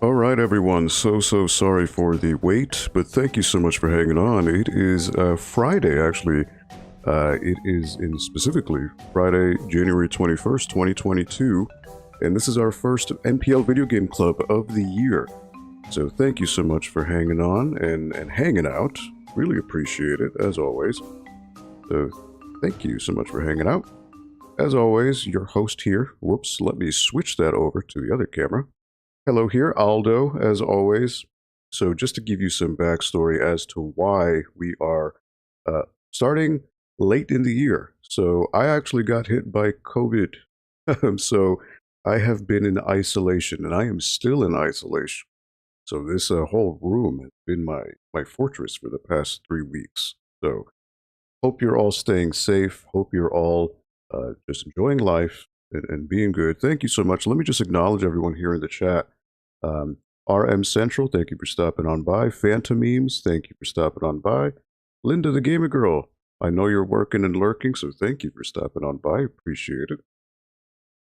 All right, everyone. So sorry for the wait, but thank you so much for hanging on. It is Friday, actually. It is specifically Friday, January 21st, 2022, and this is our first NPL Video Game Club of the year. So thank you so much for hanging on and hanging out. Really appreciate it, as always. So thank you so much for hanging out. As always, your host here. Whoops, let me switch that over to the other camera. Hello here, Aldo, as always. So just to give you some backstory as to why we are starting late in the year. So I actually got hit by COVID. So I have been in isolation, and I am still in isolation. So this whole room has been my fortress for the past 3 weeks. So hope you're all staying safe. Hope you're all just enjoying life and being good. Thank you so much. Let me just acknowledge everyone here in the chat. RM Central, thank you for stopping on by. Phantom Memes, thank you for stopping on by. Linda the Gamer Girl, I know you're working and lurking, so thank you for stopping on by. Appreciate it.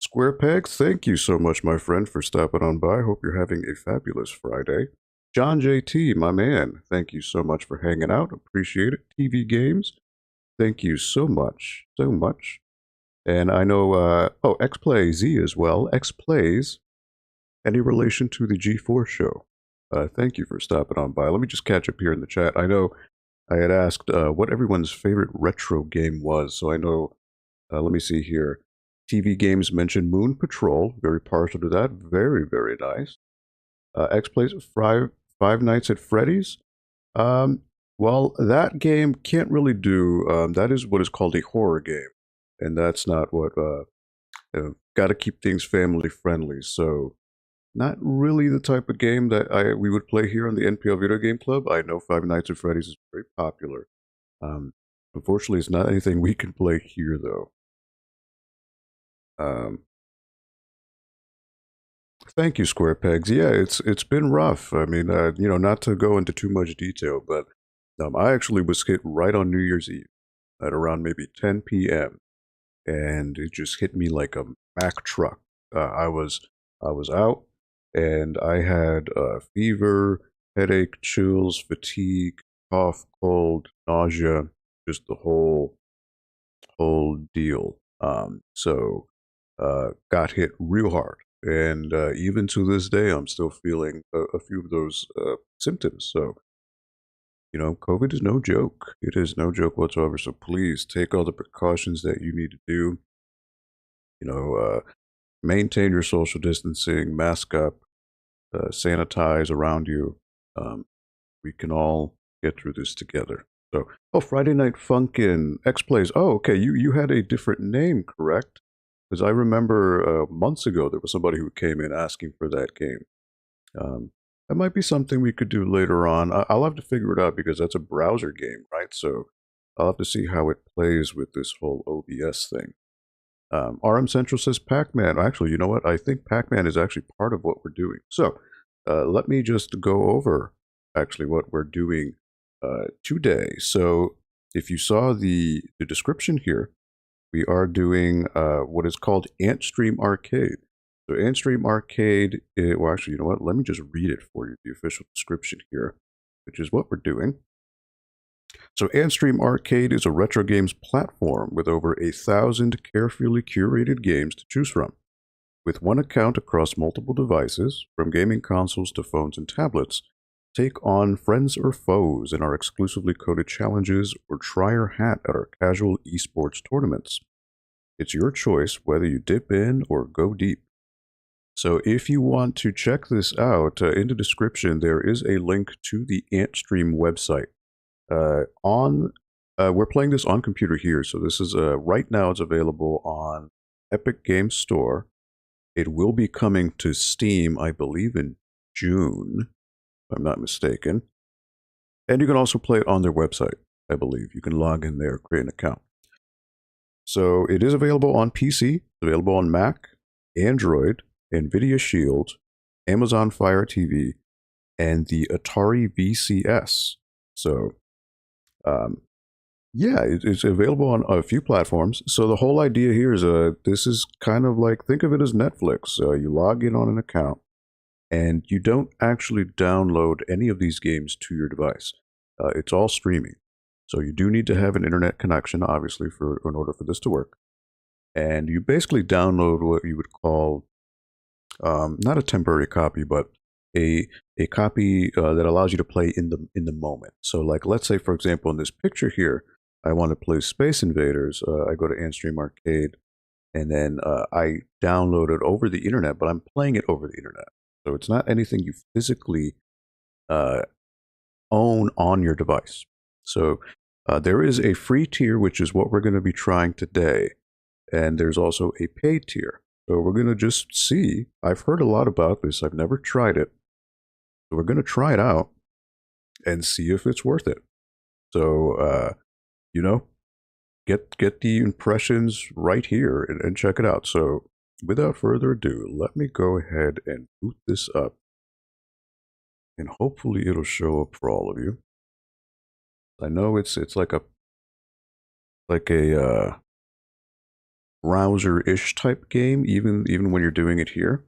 Square Peg, thank you so much, my friend, for stopping on by. Hope you're having a fabulous Friday. John JT, my man, thank you so much for hanging out. Appreciate it. TV Games, thank you so much, so much. And I know, X-Play Z as well. X-Plays, any relation to the G4 show? Thank you for stopping on by. Let me just catch up here in the chat. I know I had asked what everyone's favorite retro game was. So I know, let me see here. TV Games mentioned Moon Patrol. Very partial to that. Very, very nice. X-Plays, Five Nights at Freddy's. Well, that game can't really do, that is what is called a horror game. And that's not what, got to keep things family friendly. So not really the type of game that we would play here on the NPL Video Game Club. I know Five Nights at Freddy's is very popular. Unfortunately, it's not anything we can play here, though. Thank you, Square Pegs. Yeah, it's been rough. I mean, not to go into too much detail, but I actually was hit right on New Year's Eve at around maybe 10 p.m. and it just hit me like a Mack truck. I was out, and I had fever, headache, chills, fatigue, cough, cold, nausea, just the whole deal. So got hit real hard, and even to this day, I'm still feeling a few of those symptoms. So COVID is no joke. It is no joke whatsoever. So please take all the precautions that you need to do. Maintain your social distancing, mask up, sanitize around you. We can all get through this together. So, Friday Night Funkin' X-Plays. Oh, okay, you had a different name, correct? Because I remember months ago there was somebody who came in asking for that game. That might be something we could do later on. I'll have to figure it out because that's a browser game, right? So I'll have to see how it plays with this whole OBS thing. RM Central says Pac-Man. Actually, you know what? I think Pac-Man is actually part of what we're doing. So let me just go over actually what we're doing today. So if you saw the description here, we are doing what is called Antstream Arcade. So Antstream Arcade, well, actually, you know what? Let me just read it for you, the official description here, which is what we're doing. So Antstream Arcade is a retro games platform with over 1,000 carefully curated games to choose from. With one account across multiple devices, from gaming consoles to phones and tablets, take on friends or foes in our exclusively coded challenges or try your hat at our casual esports tournaments. It's your choice whether you dip in or go deep. So if you want to check this out, in the description there is a link to the Antstream website. We're playing this on computer here, so this is right now it's available on Epic Games Store. It will be coming to Steam, I believe, in June, if I'm not mistaken. And you can also play it on their website, I believe. You can log in there, create an account. So it is available on PC, available on Mac, Android, NVIDIA Shield, Amazon Fire TV, and the Atari VCS. So yeah, it's available on a few platforms. So the whole idea here is this is kind of like, think of it as Netflix. You log in on an account, and you don't actually download any of these games to your device. It's all streaming. So you do need to have an internet connection, obviously, in order for this to work. And you basically download what you would call not a temporary copy, but a copy that allows you to play in the moment. So, like, let's say, for example, in this picture here, I want to play Space Invaders. I go to Antstream Arcade, and then I download it over the internet, but I'm playing it over the internet. So it's not anything you physically uh, own on your device. So there is a free tier, which is what we're going to be trying today. And there's also a paid tier. So we're going to just see. I've heard a lot about this. I've never tried it. So we're going to try it out and see if it's worth it. So, get the impressions right here and check it out. So without further ado, let me go ahead and boot this up. And hopefully it'll show up for all of you. I know it's like a browser-ish type game, even when you're doing it here.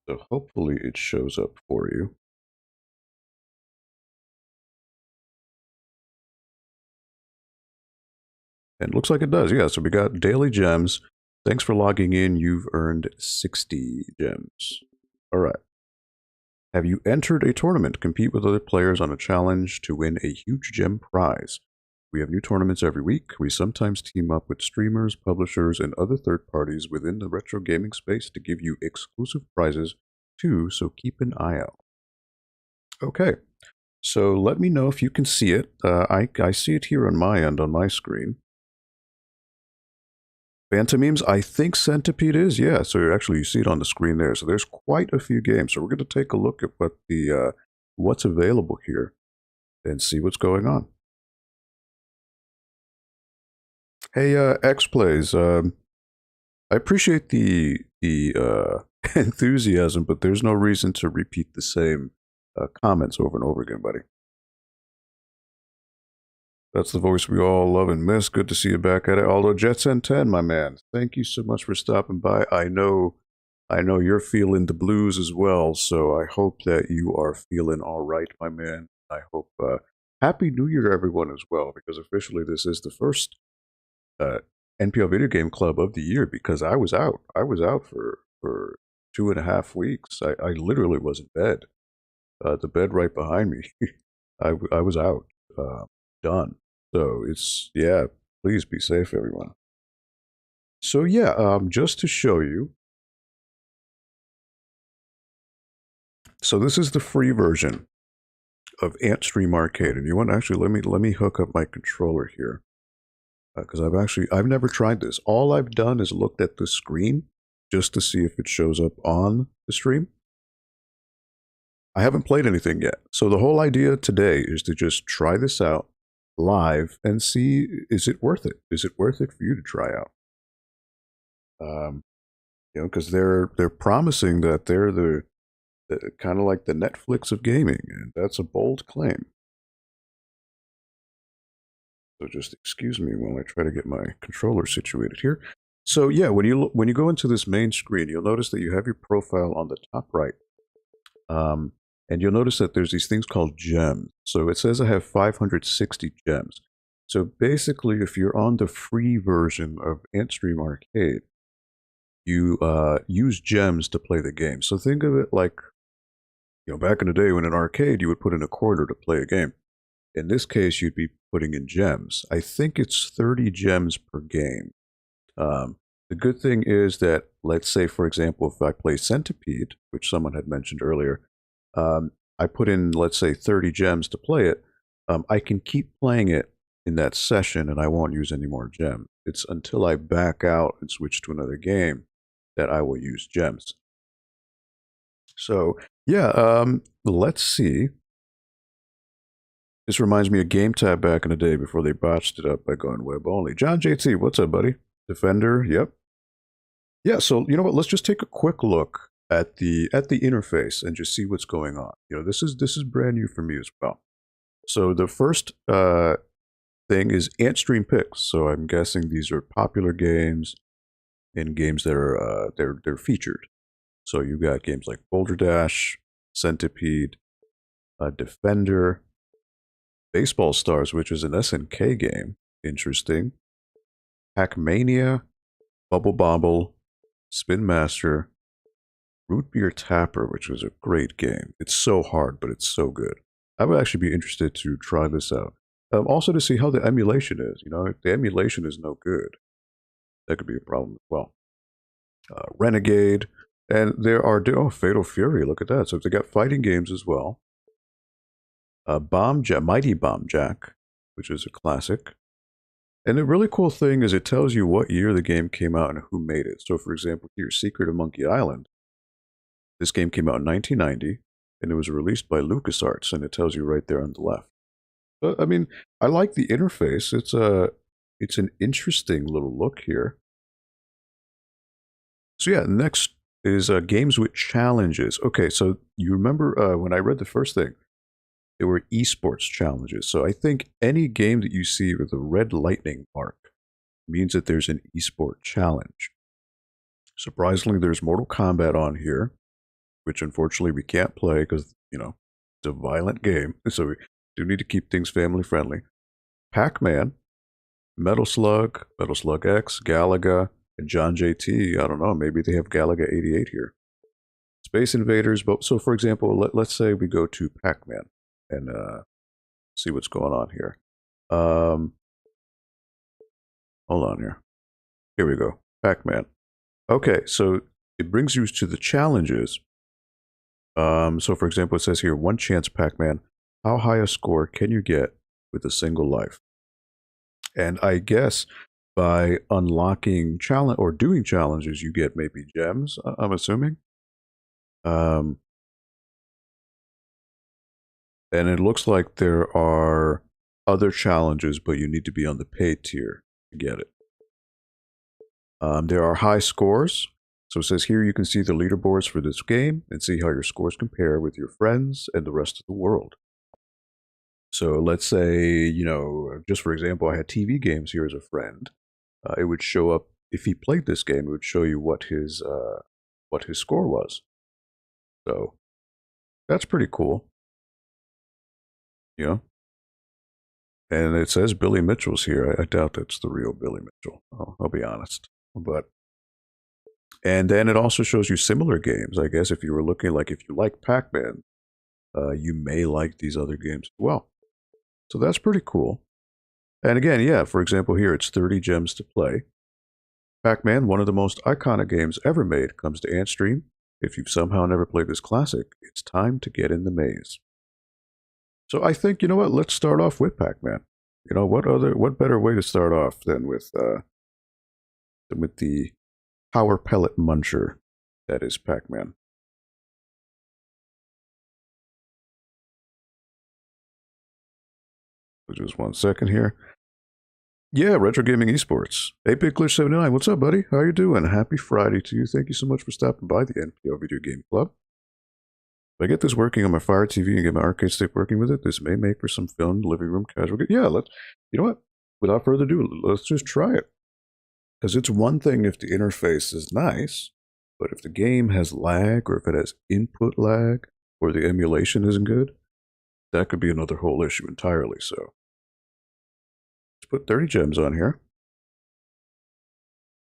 So hopefully it shows up for you. And it looks like it does, yeah. So we got daily gems. Thanks for logging in. You've earned 60 gems. All right. Have you entered a tournament? Compete with other players on a challenge to win a huge gem prize. We have new tournaments every week. We sometimes team up with streamers, publishers, and other third parties within the retro gaming space to give you exclusive prizes too, so keep an eye out. Okay, so let me know if you can see it. I see it here on my end, on my screen. Phantomemes, I think Centipede is, yeah. So actually you see it on the screen there. So there's quite a few games. So we're going to take a look at what what's available here and see what's going on. Hey, X-Plays, I appreciate the enthusiasm, but there's no reason to repeat the same comments over and over again, buddy. That's the voice we all love and miss. Good to see you back at it. Aldo Jetson 10, my man. Thank you so much for stopping by. I know you're feeling the blues as well, so I hope that you are feeling all right, my man. I hope Happy New Year to everyone as well, because officially this is the first NPL Video Game Club of the year, because I was out. I was out for 2.5 weeks. I literally was in bed. The bed right behind me. I was out. Done. So it's, yeah, please be safe, everyone. So yeah, just to show you. So this is the free version of Antstream Arcade. And you want to actually, let me hook up my controller here. Because I've never tried this. All I've done is looked at the screen just to see if it shows up on the stream. I haven't played anything yet. So the whole idea today is to just try this out live and see, is it worth it? Is it worth it for you to try out? Because they're promising that they're the kind of like the Netflix of gaming, and that's a bold claim. So just excuse me while I try to get my controller situated here. So yeah, when you go into this main screen, you'll notice that you have your profile on the top right. And you'll notice that there's these things called gems. So it says I have 560 gems. So basically, if you're on the free version of Antstream Arcade, you use gems to play the game. So think of it like, back in the day when in an arcade, you would put in a quarter to play a game. In this case, you'd be putting in gems. I think it's 30 gems per game. The good thing is that, let's say, for example, if I play Centipede, which someone had mentioned earlier, I put in, let's say, 30 gems to play it. I can keep playing it in that session and I won't use any more gems. It's until I back out and switch to another game that I will use gems. So, yeah, let's see. This reminds me of Game Tab back in the day before they botched it up by going web only. John JT, what's up, buddy? Defender, yep. Yeah, so you know what? Let's just take a quick look at the interface and just see what's going on. This is brand new for me as well. So the first thing is Antstream picks. So I'm guessing these are popular games and games that are they're featured. So you got games like Boulder Dash, Centipede, Defender, Baseball Stars, which is an SNK game. Interesting. Pac-Mania, Bubble Bobble, Spin Master, Root Beer Tapper, which was a great game. It's so hard, but it's so good. I would actually be interested to try this out. Also to see how the emulation is. You know, if the emulation is no good, that could be a problem as well. Renegade, and there are Fatal Fury. Look at that. So they got fighting games as well. Mighty Bomb Jack, which is a classic. And the really cool thing is it tells you what year the game came out and who made it. So, for example, here, Secret of Monkey Island. This game came out in 1990, and it was released by LucasArts, and it tells you right there on the left. But, I mean, I like the interface. It's an interesting little look here. So yeah, next is games with challenges. Okay, so you remember when I read the first thing, there were Esports Challenges. So I think any game that you see with a red lightning mark means that there's an esport challenge. Surprisingly, there's Mortal Kombat on here, which unfortunately we can't play because, you know, it's a violent game. So we do need to keep things family friendly. Pac-Man, Metal Slug X, Galaga, and John JT. I don't know, maybe they have Galaga 88 here. Space Invaders, but so for example, let's say we go to Pac-Man and see what's going on here. Hold on here. Here we go, Pac-Man. Okay, so it brings you to the challenges. So for example, it says here, one chance Pac-Man, how high a score can you get with a single life? And I guess by unlocking challenge or doing challenges, you get maybe gems, I'm assuming. And it looks like there are other challenges, but you need to be on the paid tier to get it. There are high scores. So it says here you can see the leaderboards for this game and see how your scores compare with your friends and the rest of the world. So let's say, you know, just for example, I had TV games here as a friend. It would show up, if he played this game, it would show you what his score was. So that's pretty cool. You know? And it says Billy Mitchell's here. I doubt that's the real Billy Mitchell. I'll be honest. And then it also shows you similar games. I guess if you were looking like, if you like Pac-Man, you may like these other games as well. So that's pretty cool. And again, yeah, for example, here it's 30 gems to play. Pac-Man, one of the most iconic games ever made, comes to Antstream. If you've somehow never played this classic, it's time to get in the maze. So I think, you know what, let's start off with Pac-Man. You know, what better way to start off than with the power pellet muncher that is Pac-Man. So just 1 second here. Yeah, Retro Gaming Esports. 8-Bit Glitch 79. What's up, buddy? How you doing? Happy Friday to you. Thank you so much for stopping by the NPL Video Game Club. If I get this working on my Fire TV and get my arcade stick working with it, this may make for some fun living room casual. Yeah, you know what? Without further ado, let's just try it. Because it's one thing if the interface is nice, but if the game has lag or if it has input lag or the emulation isn't good, that could be another whole issue entirely. So let's put 30 gems on here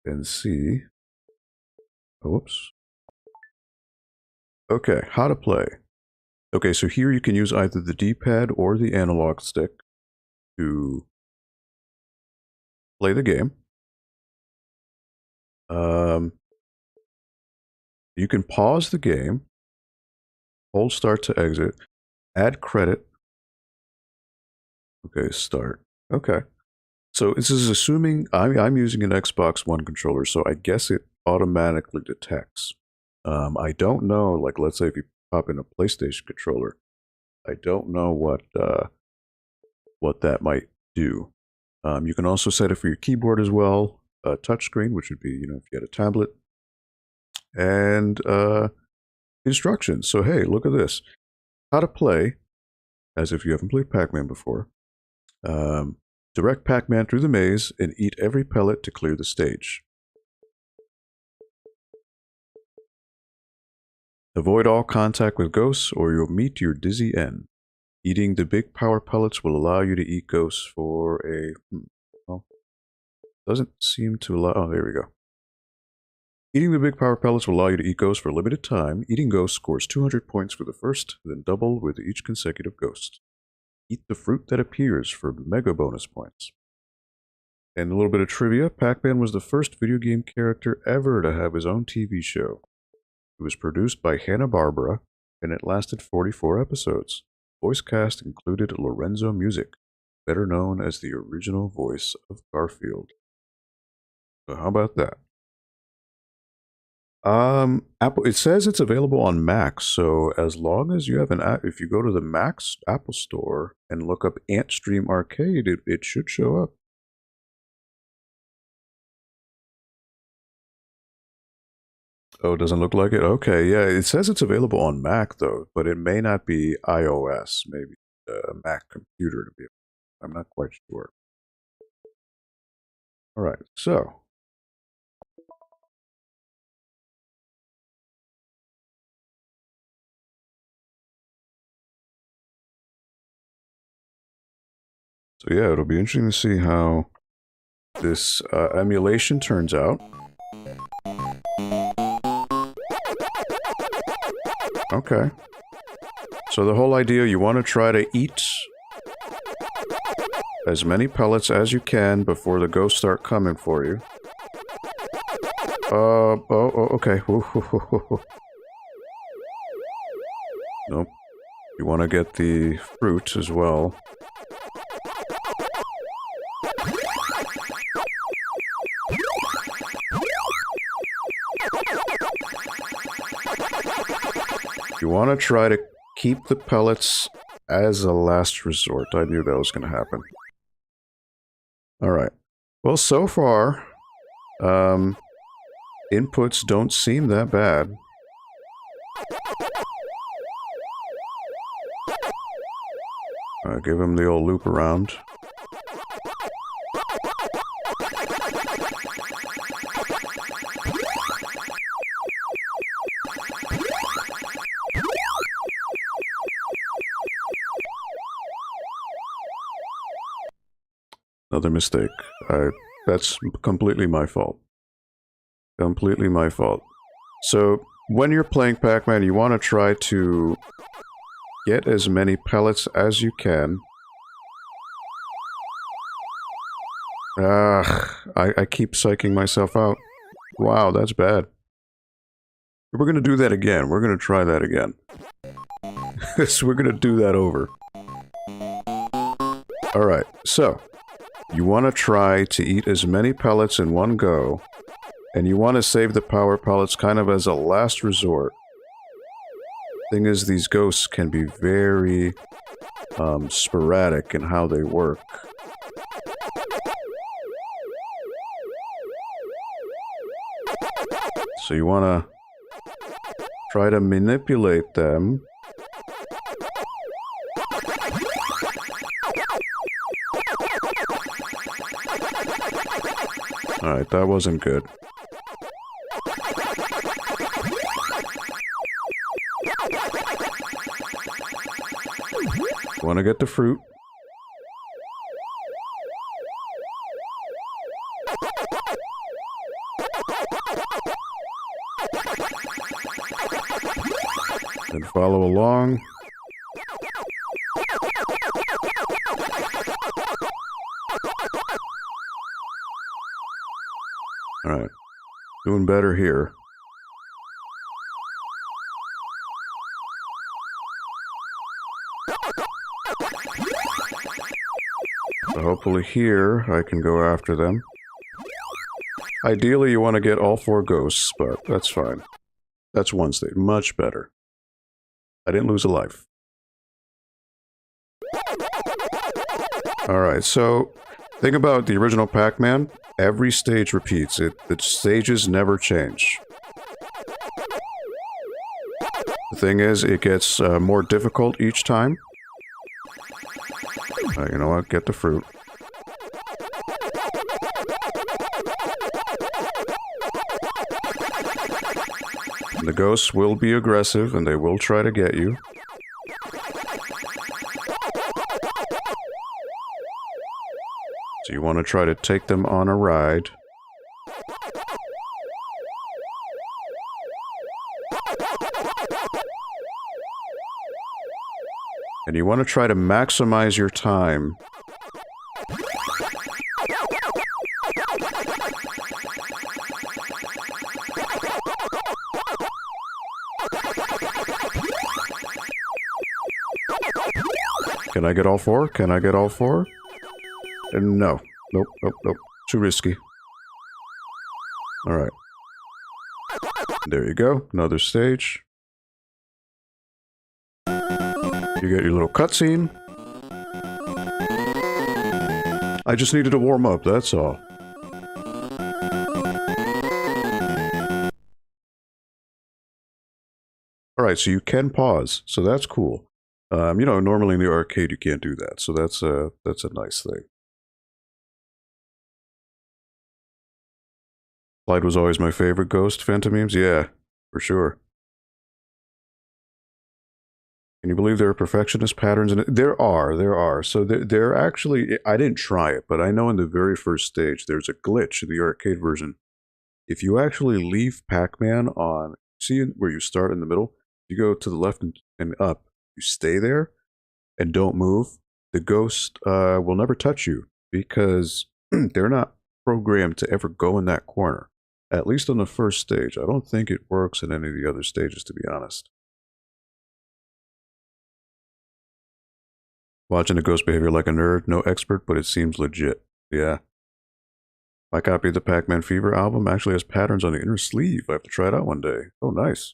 and see. Oops. Okay, how to play. Okay, so here you can use either the D-pad or the analog stick to play the game. You can pause the game, hold start to exit, add credit. Okay, start. Okay. So this is assuming I'm using an Xbox One controller, so I guess it automatically detects. I don't know, like let's say if you pop in a PlayStation controller, I don't know what that might do. You can also set it for your keyboard as well, touchscreen, which would be, you know, if you had a tablet, and instructions. So hey, look at this. How to play, as if you haven't played Pac-Man before. Direct Pac-Man through the maze and eat every pellet to clear the stage. Avoid all contact with ghosts or you'll meet your dizzy end. Eating the big power pellets will allow you to eat ghosts for a... well, doesn't seem to allow... oh, there we go. Eating the big power pellets will allow you to eat ghosts for a limited time. Eating ghosts scores 200 points for the first, then double with each consecutive ghost. Eat the fruit that appears for mega bonus points. And a little bit of trivia, Pac-Man was the first video game character ever to have his own TV show. It was produced by Hanna-Barbera, and it lasted 44 episodes. Voice cast included Lorenzo Music, better known as the original voice of Garfield. So how about that? Apple. It says it's available on Mac, so as long as you have an app, if you go to the Mac's Apple Store and look up Antstream Arcade, it should show up. Oh, it doesn't look like it? Okay, yeah, it says it's available on Mac, though, but it may not be iOS, maybe a Mac computer to be. I'm not quite sure. All right, so. So yeah, it'll be interesting to see how this emulation turns out. Okay. So the whole idea, you want to try to eat as many pellets as you can before the ghosts start coming for you. Okay. Nope. You want to get the fruit as well. You want to try to keep the pellets as a last resort. I knew that was going to happen. Alright. Well, so far, inputs don't seem that bad. Give him the old loop around. Another mistake. That's completely my fault. Completely my fault. So, when you're playing Pac-Man, you want to try to get as many pellets as you can. I keep psyching myself out. Wow, that's bad. We're going to do that again. We're going to try that again. So we're going to do that over. Alright, so... you want to try to eat as many pellets in one go, and you want to save the power pellets kind of as a last resort. Thing is, these ghosts can be very sporadic in how they work. So you want to try to manipulate them. Alright, that wasn't good. Want to get the fruit. And follow along. Alright. Doing better here. So hopefully here I can go after them. Ideally you want to get all 4 ghosts, but that's fine. That's one stage. Much better. I didn't lose a life. Alright, so think about the original Pac-Man. Every stage repeats. The stages never change. The thing is, it gets more difficult each time. You know what? Get the fruit. the ghosts will be aggressive and they will try to get you. So you want to try to take them on a ride. And you want to try to maximize your time. Can I get all four? Can I get all four? No. Nope, nope, nope. Too risky. Alright. There you go. Another stage. You get your little cutscene. I just needed to warm up, that's all. Alright, so you can pause, so that's cool. You know, normally in the arcade you can't do that, so that's a nice thing. Clyde was always my favorite ghost, Phantomemes? Yeah, for sure. Can you believe there are perfectionist patterns in it? There are. So there actually, I didn't try it, but I know in the very first stage, there's a glitch in the arcade version. If you actually leave Pac-Man on, see where you start in the middle? You go to the left and up, you stay there and don't move, the ghost will never touch you because they're not programmed to ever go in that corner. At least on the first stage. I don't think it works in any of the other stages, to be honest. Watching the ghost behavior like a nerd, no expert, but it seems legit. Yeah. My copy of the Pac-Man Fever album actually has patterns on the inner sleeve. I have to try it out one day. Oh, nice.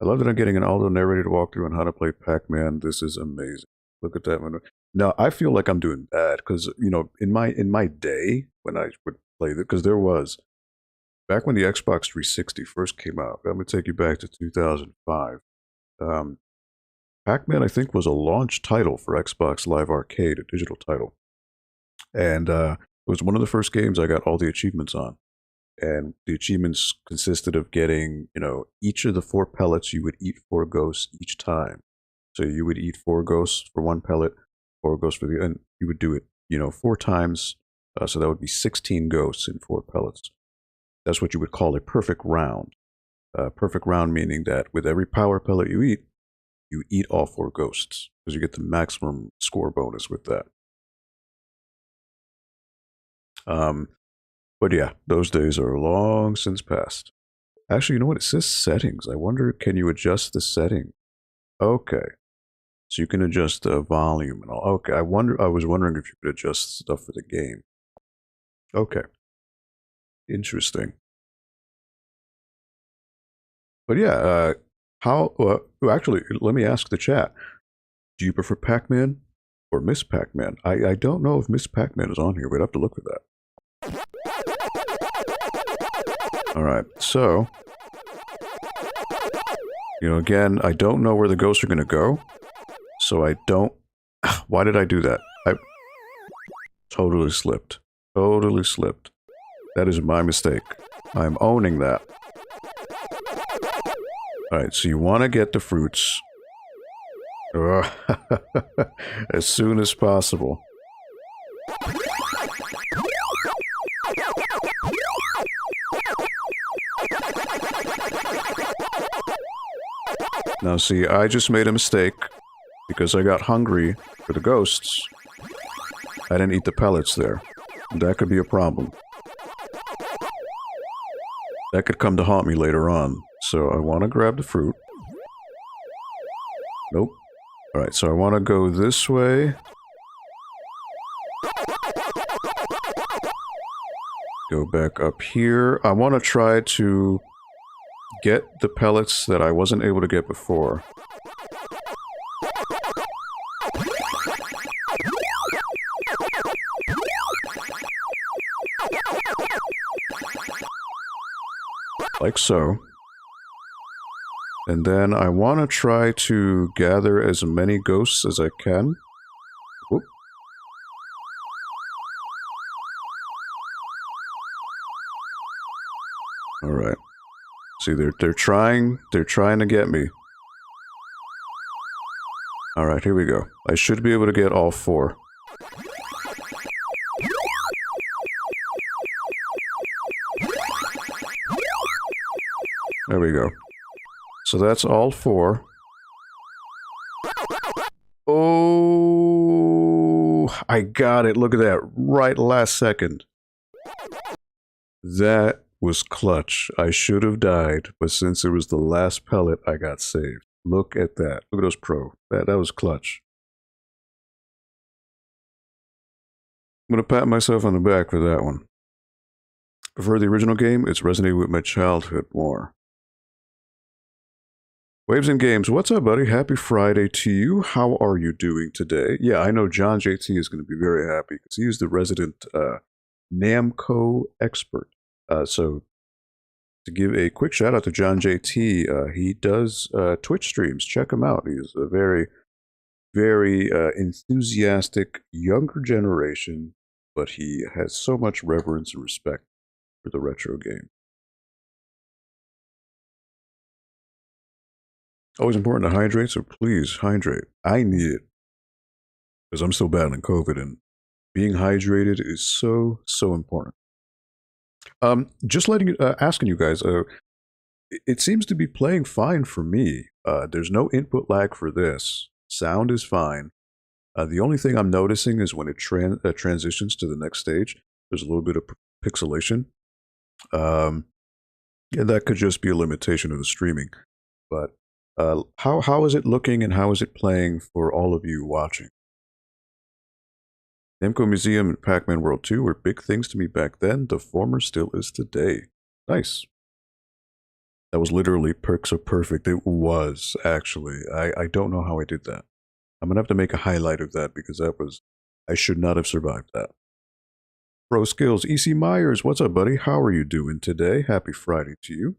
I love that I'm getting an Aldo narrated walkthrough on how to play Pac-Man. This is amazing. Look at that one. Now, I feel like I'm doing bad because, you know, in my day when I would play this, because there was, back when the Xbox 360 first came out, I'm going to take you back to 2005. Pac-Man, I think, was a launch title for Xbox Live Arcade, a digital title. And it was one of the first games I got all the achievements on. And the achievements consisted of getting, you know, each of the 4 pellets, you would eat 4 ghosts each time. So you would eat 4 ghosts for 1 pellet, 4 ghosts for the, and you would do it, you know, 4 times. So that would be 16 ghosts in 4 pellets. That's what you would call a perfect round. Perfect round meaning that with every power pellet you eat all 4 ghosts, because you get the maximum score bonus with that. But yeah, those days are long since past. Actually, you know what? It says settings. I wonder, can you adjust the setting? Okay. So you can adjust the volume and all. Okay, I was wondering if you could adjust stuff for the game. Okay. Interesting. But yeah, actually, let me ask the chat. Do you prefer Pac-Man or Miss Pac-Man? I don't know if Miss Pac-Man is on here. We'd have to look for that. Alright, so, you know, again, I don't know where the ghosts are going to go, so I don't... Why did I do that? I totally slipped. Totally slipped. That is my mistake. I'm owning that. Alright, so you want to get the fruits as soon as possible. Now see, I just made a mistake because I got hungry for the ghosts. I didn't eat the pellets there. That could be a problem. That could come to haunt me later on. So I want to grab the fruit. Nope. Alright, so I want to go this way. Go back up here. I want to try to get the pellets that I wasn't able to get before. Like so. And then I want to try to gather as many ghosts as I can. Whoop. Alright. See, they're trying to get me. Alright, here we go. I should be able to get all 4. There we go. So that's all 4. Oh, I got it. Look at that. Right last second. That was clutch. I should have died, but since it was the last pellet, I got saved. Look at that. Look at those pro. That was clutch. I'm going to pat myself on the back for that one. For the original game, it's resonated with my childhood more. Waves and Games, what's up, buddy? Happy Friday to you. How are you doing today? Yeah, I know John JT is going to be very happy because he is the resident Namco expert. So, to give a quick shout out to John JT, he does Twitch streams. Check him out. He's a very, very enthusiastic younger generation, but he has so much reverence and respect for the retro game. Always important to hydrate, so please hydrate. I need it because I'm still battling COVID, and being hydrated is so important. Just asking you guys. It seems to be playing fine for me. There's no input lag for this. Sound is fine. The only thing I'm noticing is when it transitions to the next stage, there's a little bit of pixelation. And that could just be a limitation of the streaming, but. How is it looking and how is it playing for all of you watching? Namco Museum and Pac-Man World 2 were big things to me back then. The former still is today. Nice. That was literally so perfect. It was, actually. I don't know how I did that. I'm going to have to make a highlight of that because I should not have survived that. Pro Skills, EC Myers, what's up, buddy? How are you doing today? Happy Friday to you.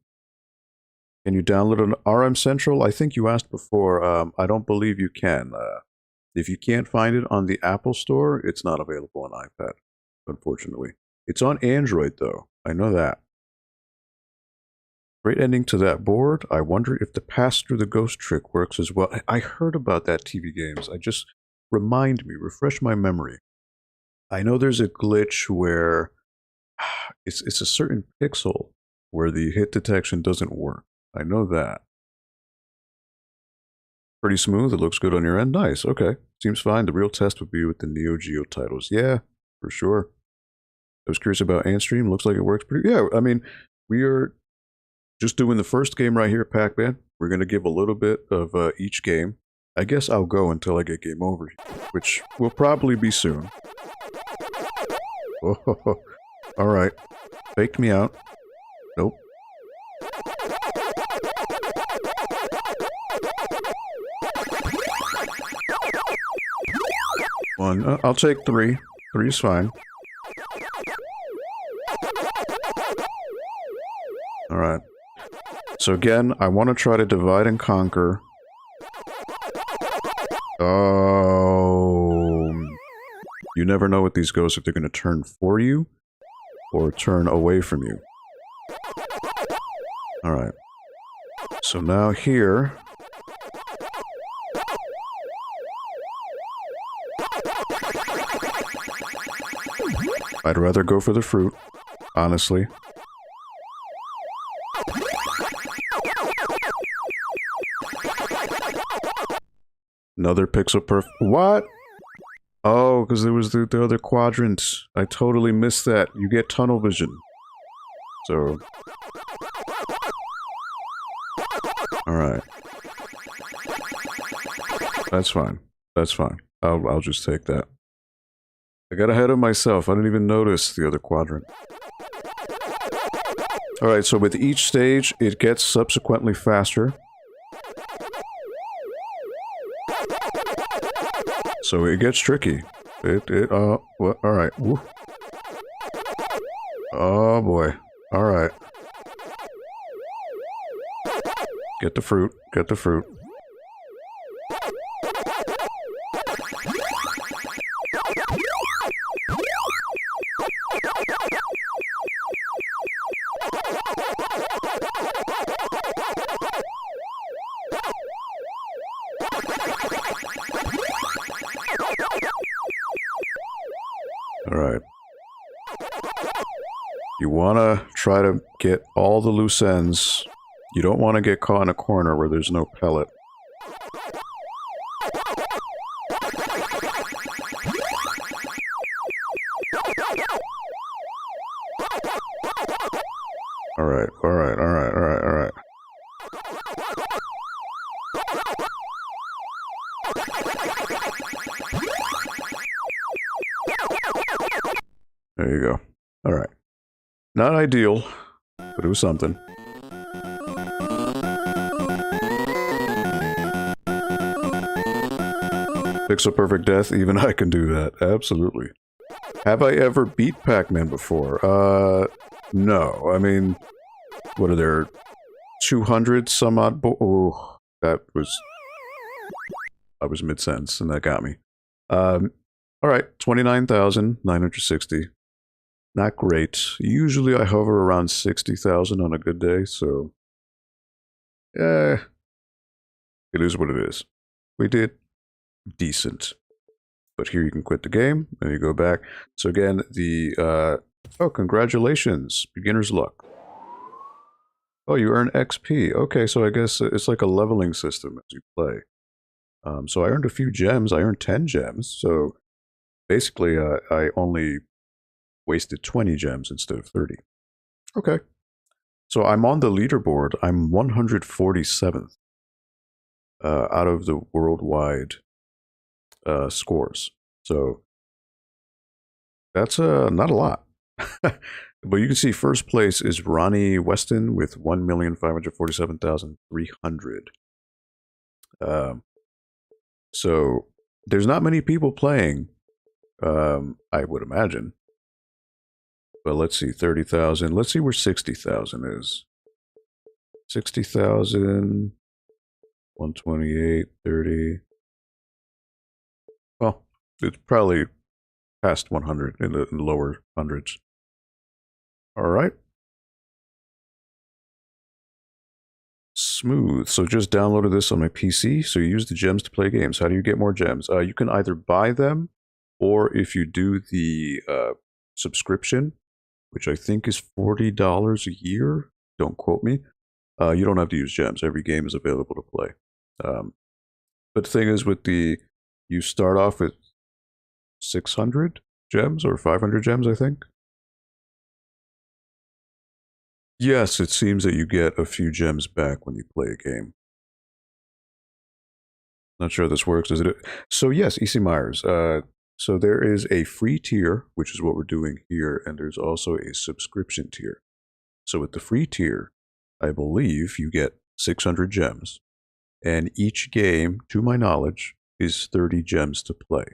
Can you download an RM Central? I think you asked before. I don't believe you can. If you can't find it on the Apple Store, it's not available on iPad, unfortunately. It's on Android, though. I know that. Great ending to that board. I wonder if the pass through the ghost trick works as well. I heard about that TV games. Refresh my memory. I know there's a glitch where it's a certain pixel where the hit detection doesn't work. I know that. Pretty smooth. It looks good on your end. Nice. Okay. Seems fine. The real test would be with the Neo Geo titles. Yeah, for sure. I was curious about Antstream. Looks like it works pretty... Yeah, I mean, we are just doing the first game right here, Pac-Man. We're going to give a little bit of each game. I guess I'll go until I get game over, which will probably be soon. Oh, all right. Faked me out. Nope. One. I'll take 3. 3 is fine. Alright. So again, I want to try to divide and conquer. Oh. You never know with these ghosts if they're going to turn for you or turn away from you. Alright. So now here... I'd rather go for the fruit, honestly. Another pixel perf... What? Oh, because there was the other quadrant. I totally missed that. You get tunnel vision. So... Alright. That's fine. That's fine. I'll just take that. I got ahead of myself. I didn't even notice the other quadrant. Alright, so with each stage, it gets subsequently faster. So it gets tricky. What? Alright. Woo. Oh boy. Alright. Get the fruit. Get the fruit. You want to try to get all the loose ends. You don't want to get caught in a corner where there's no pellet. Alright, alright, alright, alright, alright. There you go. Alright. Not ideal, but it was something. Pixel perfect death, even I can do that. Absolutely. Have I ever beat Pac-Man before? No. I mean, what are there? 200 some odd oh, that was... I was mid-sentence, and that got me. Alright, 29,960. Not great. Usually I hover around 60,000 on a good day, so... it is what it is. We did decent. But here you can quit the game, and you go back. So again, the... oh, congratulations. Beginner's luck. Oh, you earn XP. Okay, so I guess it's like a leveling system as you play. So I earned a few gems. I earned 10 gems. So basically, I only wasted 20 gems instead of 30. Okay. So I'm on the leaderboard. I'm 147th out of the worldwide scores. So that's not a lot. But you can see first place is Ronnie Weston with 1,547,300. So there's not many people playing, I would imagine. But let's see, 30,000. Let's see where 60,000 is. 60,000, 128, 30. Well, it's probably past 100 in the lower hundreds. All right. Smooth. So just downloaded this on my PC. So you use the gems to play games. How do you get more gems? You can either buy them, or if you do the subscription, which I think is $40 a year. Don't quote me. You don't have to use gems. Every game is available to play. But the thing is, with the, you start off with 600 gems or 500 gems, I think. Yes, it seems that you get a few gems back when you play a game. Not sure how this works. Is it? So yes, EC Myers. So there is a free tier, which is what we're doing here, and there's also a subscription tier. So with the free tier, I believe you get 600 gems, and each game, to my knowledge, is 30 gems to play.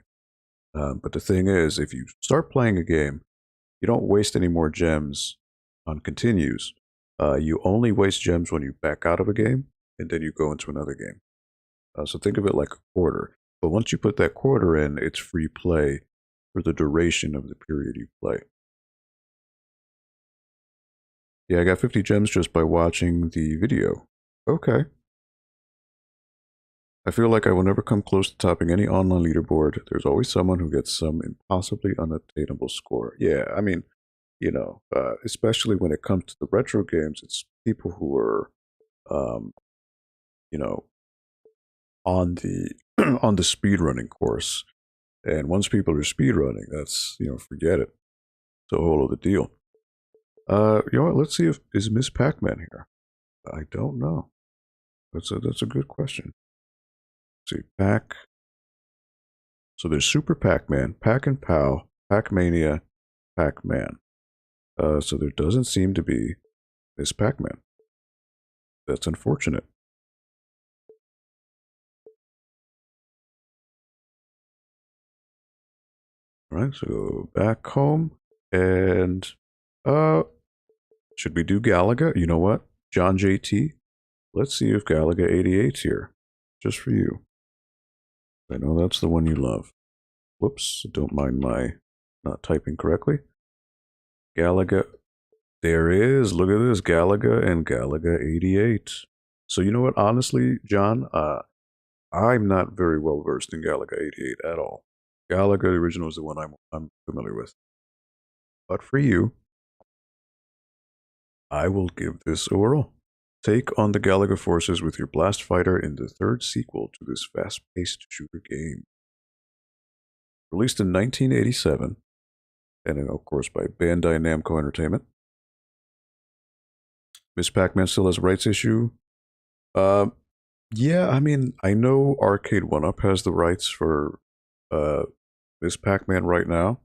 But the thing is, if you start playing a game, you don't waste any more gems on continues. You only waste gems when you back out of a game, and then you go into another game. So think of it like a quarter. But once you put that quarter in, it's free play for the duration of the period you play. Yeah, I got 50 gems just by watching the video. Okay. I feel like I will never come close to topping any online leaderboard. There's always someone who gets some impossibly unattainable score. Yeah, I mean, you know, especially when it comes to the retro games, it's people who are, you know, on the on the speedrunning course. And once people are speedrunning, that's, you know, forget it. It's a whole other deal. You know what? Let's see if is Miss Pac-Man here. I don't know. That's a good question. Let's see, Pac. So there's Super Pac-Man, Pac and Pow, Pac-Mania, Pac-Man. So there doesn't seem to be Miss Pac-Man. That's unfortunate. All right, so back home, and should we do Galaga? You know what, John JT? Let's see if Galaga 88's here, just for you. I know that's the one you love. Whoops, don't mind my not typing correctly. Galaga, there is. Look at this, Galaga and Galaga 88. So you know what? Honestly, John, I'm not very well versed in Galaga 88 at all. Galaga the original is the one I'm familiar with. But for you, I will give this a whirl. Take on the Galaga forces with your blast fighter in the third sequel to this fast-paced shooter game. Released in 1987, and then, of course, by Bandai Namco Entertainment. Miss Pac-Man still has a rights issue. Yeah, I mean, I know Arcade 1-Up has the rights for Miss Pac-Man right now,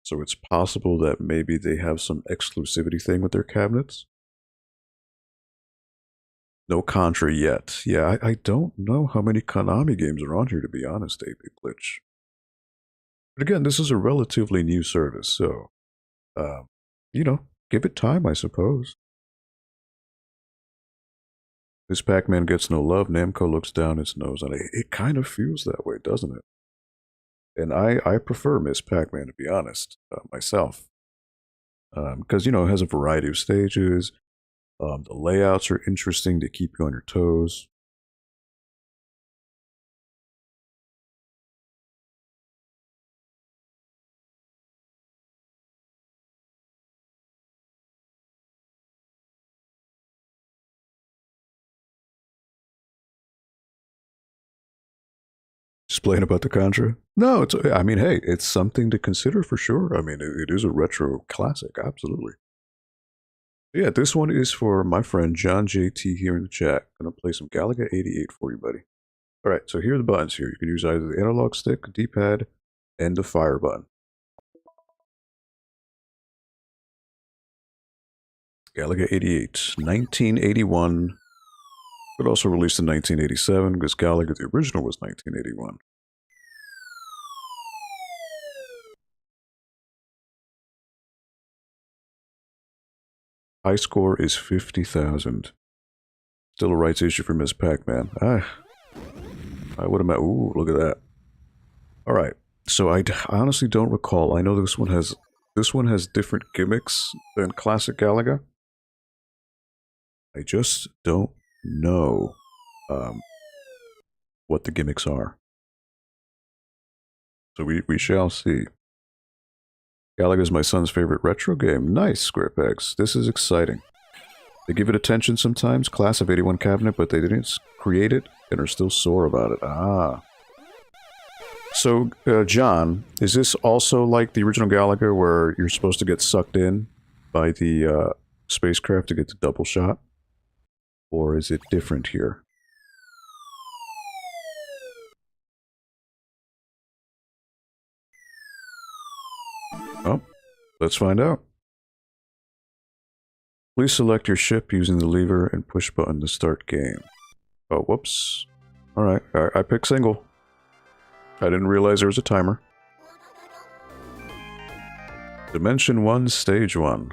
so it's possible that maybe they have some exclusivity thing with their cabinets. No Contra yet. Yeah, I don't know how many Konami games are on here, to be honest, 8-Bit Glitch. But again, this is a relatively new service, so, you know, give it time, I suppose. This Pac-Man gets no love. Namco looks down its nose on it. It kind of feels that way, doesn't it? And I prefer Miss Pac-Man, to be honest, myself. Because, you know, it has a variety of stages. The layouts are interesting to keep you on your toes. Explain about the Contra? No, it's. I mean, hey, it's something to consider for sure. I mean, it is a retro classic, absolutely. Yeah, this one is for my friend John JT here in the chat. Gonna play some Galaga 88 for you, buddy. All right, so here are the buttons here. You can use either the analog stick, D-pad, and the fire button. Galaga 88, 1981. But also released in 1987 because Galaga, the original, was 1981. High score is 50,000. Still a rights issue for Miss Pac-Man. I would have. Ooh, look at that. All right. So I honestly don't recall. I know this one has different gimmicks than classic Galaga. I just don't know what the gimmicks are. So we shall see. Galaga is my son's favorite retro game. Nice, SquarePegs. This is exciting. They give it attention sometimes, Class of 81 cabinet, but they didn't create it and are still sore about it. Ah. So, John, is this also like the original Galaga where you're supposed to get sucked in by the spacecraft to get the double shot? Or is it different here? Oh, let's find out. Please select your ship using the lever and push button to start game. Oh, whoops. Alright, I picked single. I didn't realize there was a timer. Dimension 1, Stage 1.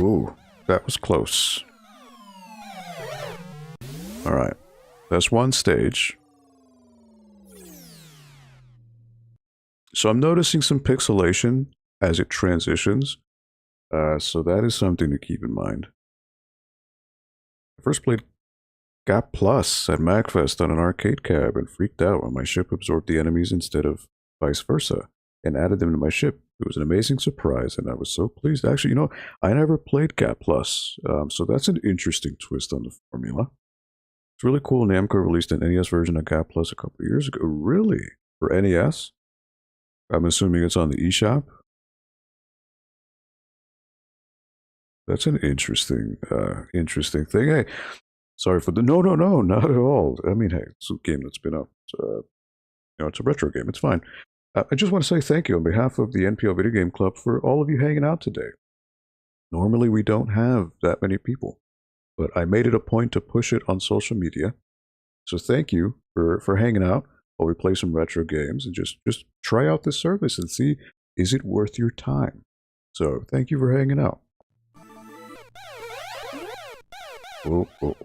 Ooh, that was close. Alright, that's one stage. So I'm noticing some pixelation as it transitions. So that is something to keep in mind. I first played Gap Plus at MagFest on an arcade cab and freaked out when my ship absorbed the enemies instead of vice versa and added them to my ship. It was an amazing surprise and I was so pleased. Actually, you know, I never played Gap Plus, so that's an interesting twist on the formula. It's really cool. Namco released an NES version of Gap Plus a couple of years ago. Really? For NES? I'm assuming it's on the eShop? That's an interesting thing. Hey, sorry for the... No, not at all. I mean, hey, it's a game that's been up. You know, it's a retro game. It's fine. I just want to say thank you on behalf of the NPL Video Game Club for all of you hanging out today. Normally, we don't have that many people, but I made it a point to push it on social media. So thank you for hanging out while we play some retro games and just try out this service and see is it worth your time? So, thank you for hanging out. Whoa, whoa.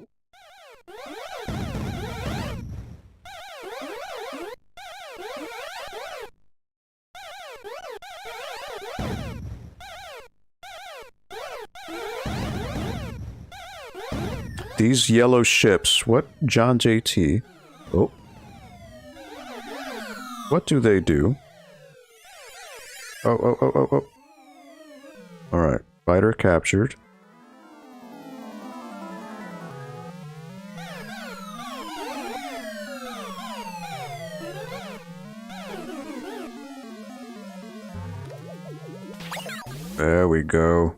These yellow ships, what? John JT. Oh. What do they do? Oh. Alright, fighter captured. There we go.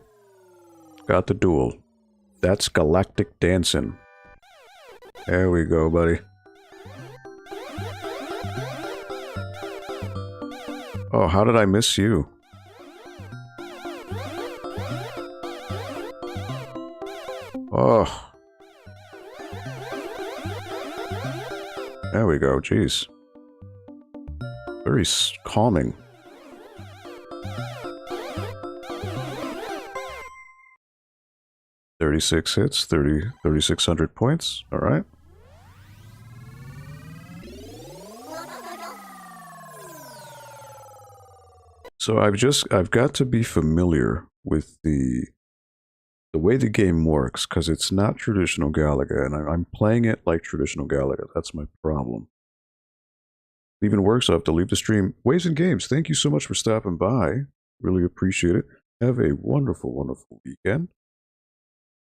Got the duel. That's galactic dancing. There we go, buddy. Oh, how did I miss you? Oh. There we go, jeez. Very calming. "36 hits, 3,600 points. All right. So I've got to be familiar with the way the game works, because it's not traditional Galaga, and I'm playing it like traditional Galaga. That's my problem. It even works. I have to leave the stream. Waves and Games, thank you so much for stopping by. Really appreciate it. Have a wonderful, wonderful weekend.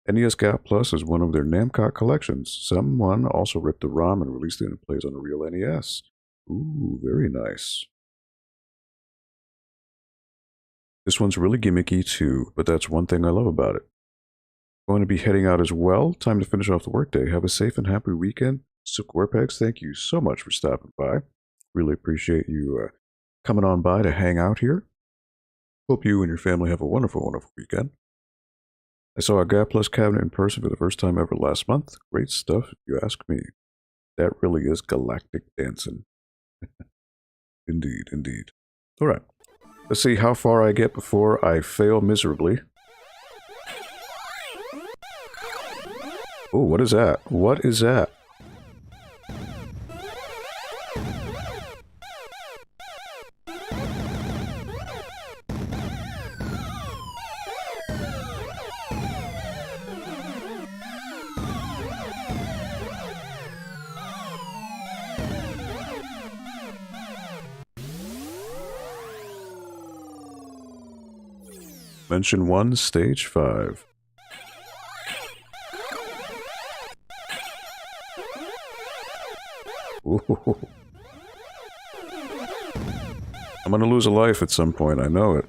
NES Gap Plus is one of their Namcock collections. Someone also ripped the ROM and released it and plays on a real NES. Ooh, very nice. This one's really gimmicky too, but that's one thing I love about it. Going to be heading out as well. Time to finish off the workday. Have a safe and happy weekend. Squarepegs, thank you so much for stopping by. Really appreciate you coming on by to hang out here. Hope you and your family have a wonderful, wonderful weekend. I saw a Gap Plus cabinet in person for the first time ever last month. Great stuff, if you ask me. That really is galactic dancing. Indeed, indeed. Alright. Let's see how far I get before I fail miserably. Oh, what is that? What is that? Dimension 1, Stage 5. Ooh. I'm gonna lose a life at some point, I know it.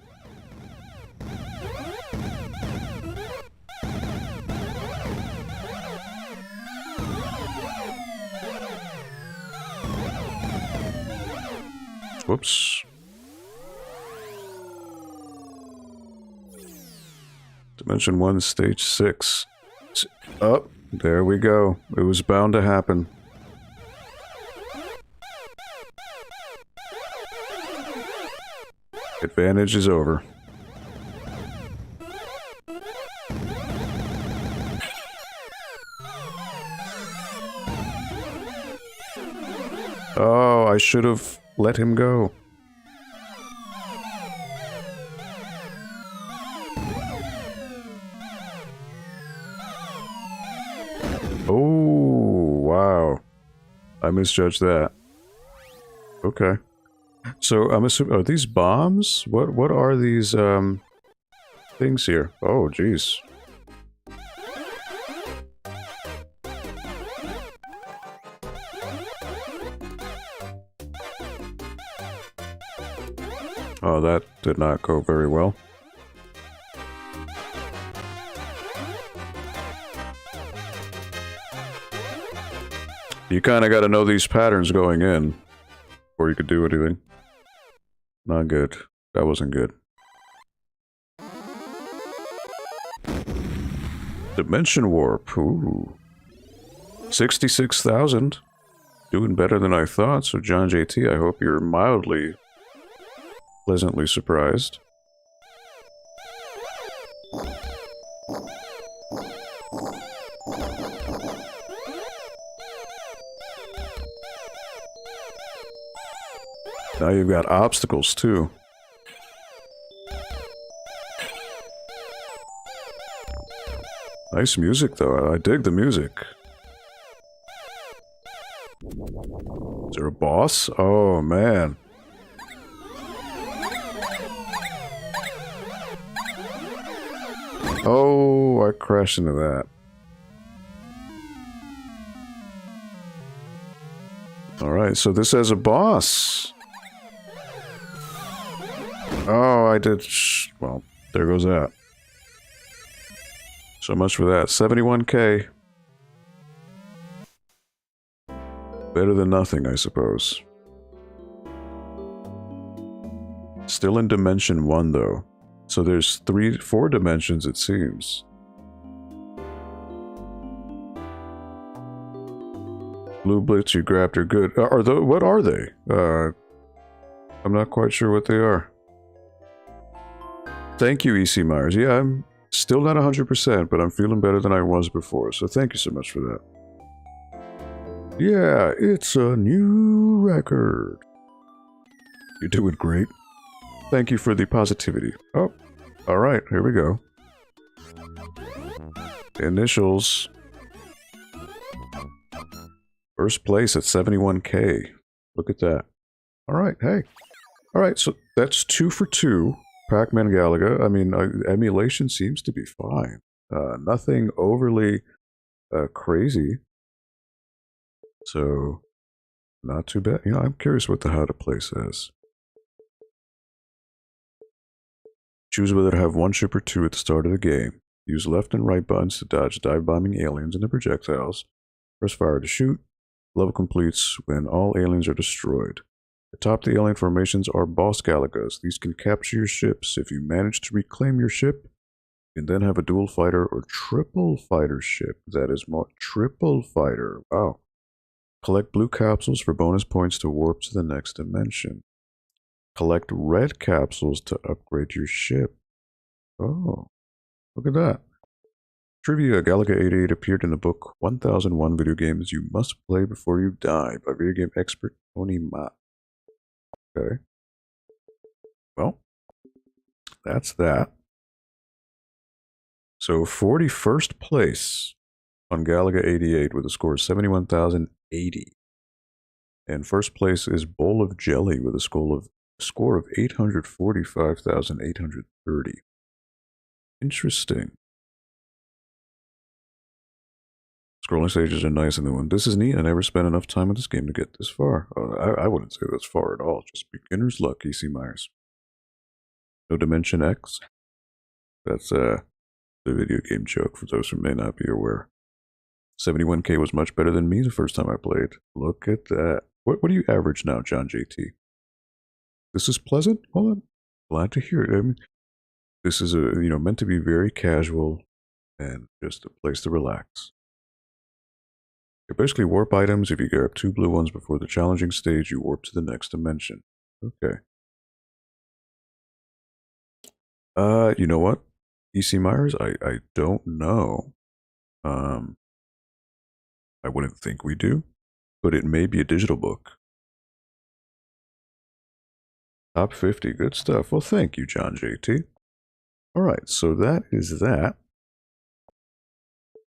Whoops. Dimension 1, Stage 6. Oh, there we go. It was bound to happen. Advantage is over. Oh, I should have let him go. Oh, wow. I misjudged that. Okay. So, I'm assuming... Are these bombs? What are these, things here? Oh, jeez. Oh, that did not go very well. You kind of got to know these patterns going in before you could do anything. Not good. That wasn't good. Dimension Warp. Ooh. 66,000. Doing better than I thought, so John JT, I hope you're mildly pleasantly surprised. Now you've got obstacles too. Nice music though, I dig the music. Is there a boss? Oh man. Oh, I crashed into that. Alright, so this has a boss. Oh, I did. Well, there goes that. So much for that. 71K. Better than nothing, I suppose. Still in Dimension 1, though. So there's 4 dimensions, it seems. Blue Blitz, you grabbed her good. What are they? I'm not quite sure what they are. Thank you, EC Myers. Yeah, I'm still not 100%, but I'm feeling better than I was before, so thank you so much for that. Yeah, it's a new record. You're doing great. Thank you for the positivity. Oh, alright, here we go. Initials. First place at 71K. Look at that. Alright, hey. Alright, so that's 2 for 2. Pac-Man Galaga. I mean, emulation seems to be fine. Nothing overly crazy. So, not too bad. You know, I'm curious what the how to play says. Choose whether to have 1 ship or 2 at the start of the game. Use left and right buttons to dodge dive-bombing aliens and the projectiles. Press fire to shoot. Level completes when all aliens are destroyed. Atop the alien formations are boss Galagas. These can capture your ships. If you manage to reclaim your ship, you can then have a dual fighter or triple fighter ship. That is more triple fighter. Wow. Collect blue capsules for bonus points to warp to the next dimension. Collect red capsules to upgrade your ship. Oh, look at that. Trivia: Galaga 88 appeared in the book 1001 Video Games You Must Play Before You Die by video game expert Tony Ma. Okay. Well, that's that. So 41st place on Galaga 88 with a score of 71,080. And first place is Bowl of Jelly with a score of 845,830. Interesting. Scrolling stages are nice in the one. This is neat. I never spent enough time with this game to get this far. I wouldn't say that's far at all. Just beginner's luck, EC Myers. No Dimension X. That's the video game joke for those who may not be aware. 71K was much better than me the first time I played. Look at that. What do you average now, John JT? This is pleasant? Well, I'm glad to hear it. I mean, this is meant to be very casual and just a place to relax. Basically, warp items. If you grab 2 blue ones before the challenging stage, you warp to the next dimension. Okay. You know what? EC Myers, I don't know. I wouldn't think we do, but it may be a digital book. Top 50, good stuff. Well, thank you, John JT. Alright, so that is that.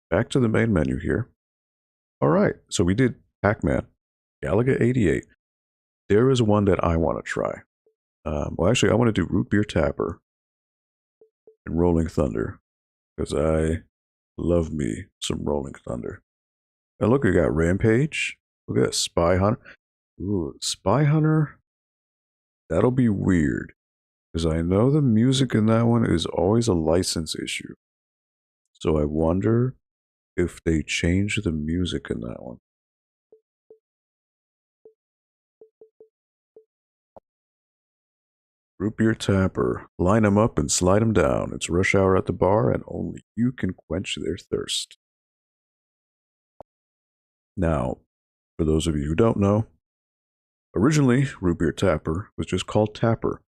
Back to the main menu here. Alright, so we did Pac-Man, Galaga 88. There is one that I want to try. Well, actually, I want to do Root Beer Tapper and Rolling Thunder, because I love me some Rolling Thunder. And look, we got Rampage. Look at that, Spy Hunter. Ooh, Spy Hunter. That'll be weird, because I know the music in that one is always a license issue. So I wonder if they change the music in that one. Root Beer Tapper. Line them up and slide them down. It's rush hour at the bar, and only you can quench their thirst. Now, for those of you who don't know, originally Root Beer Tapper was just called Tapper.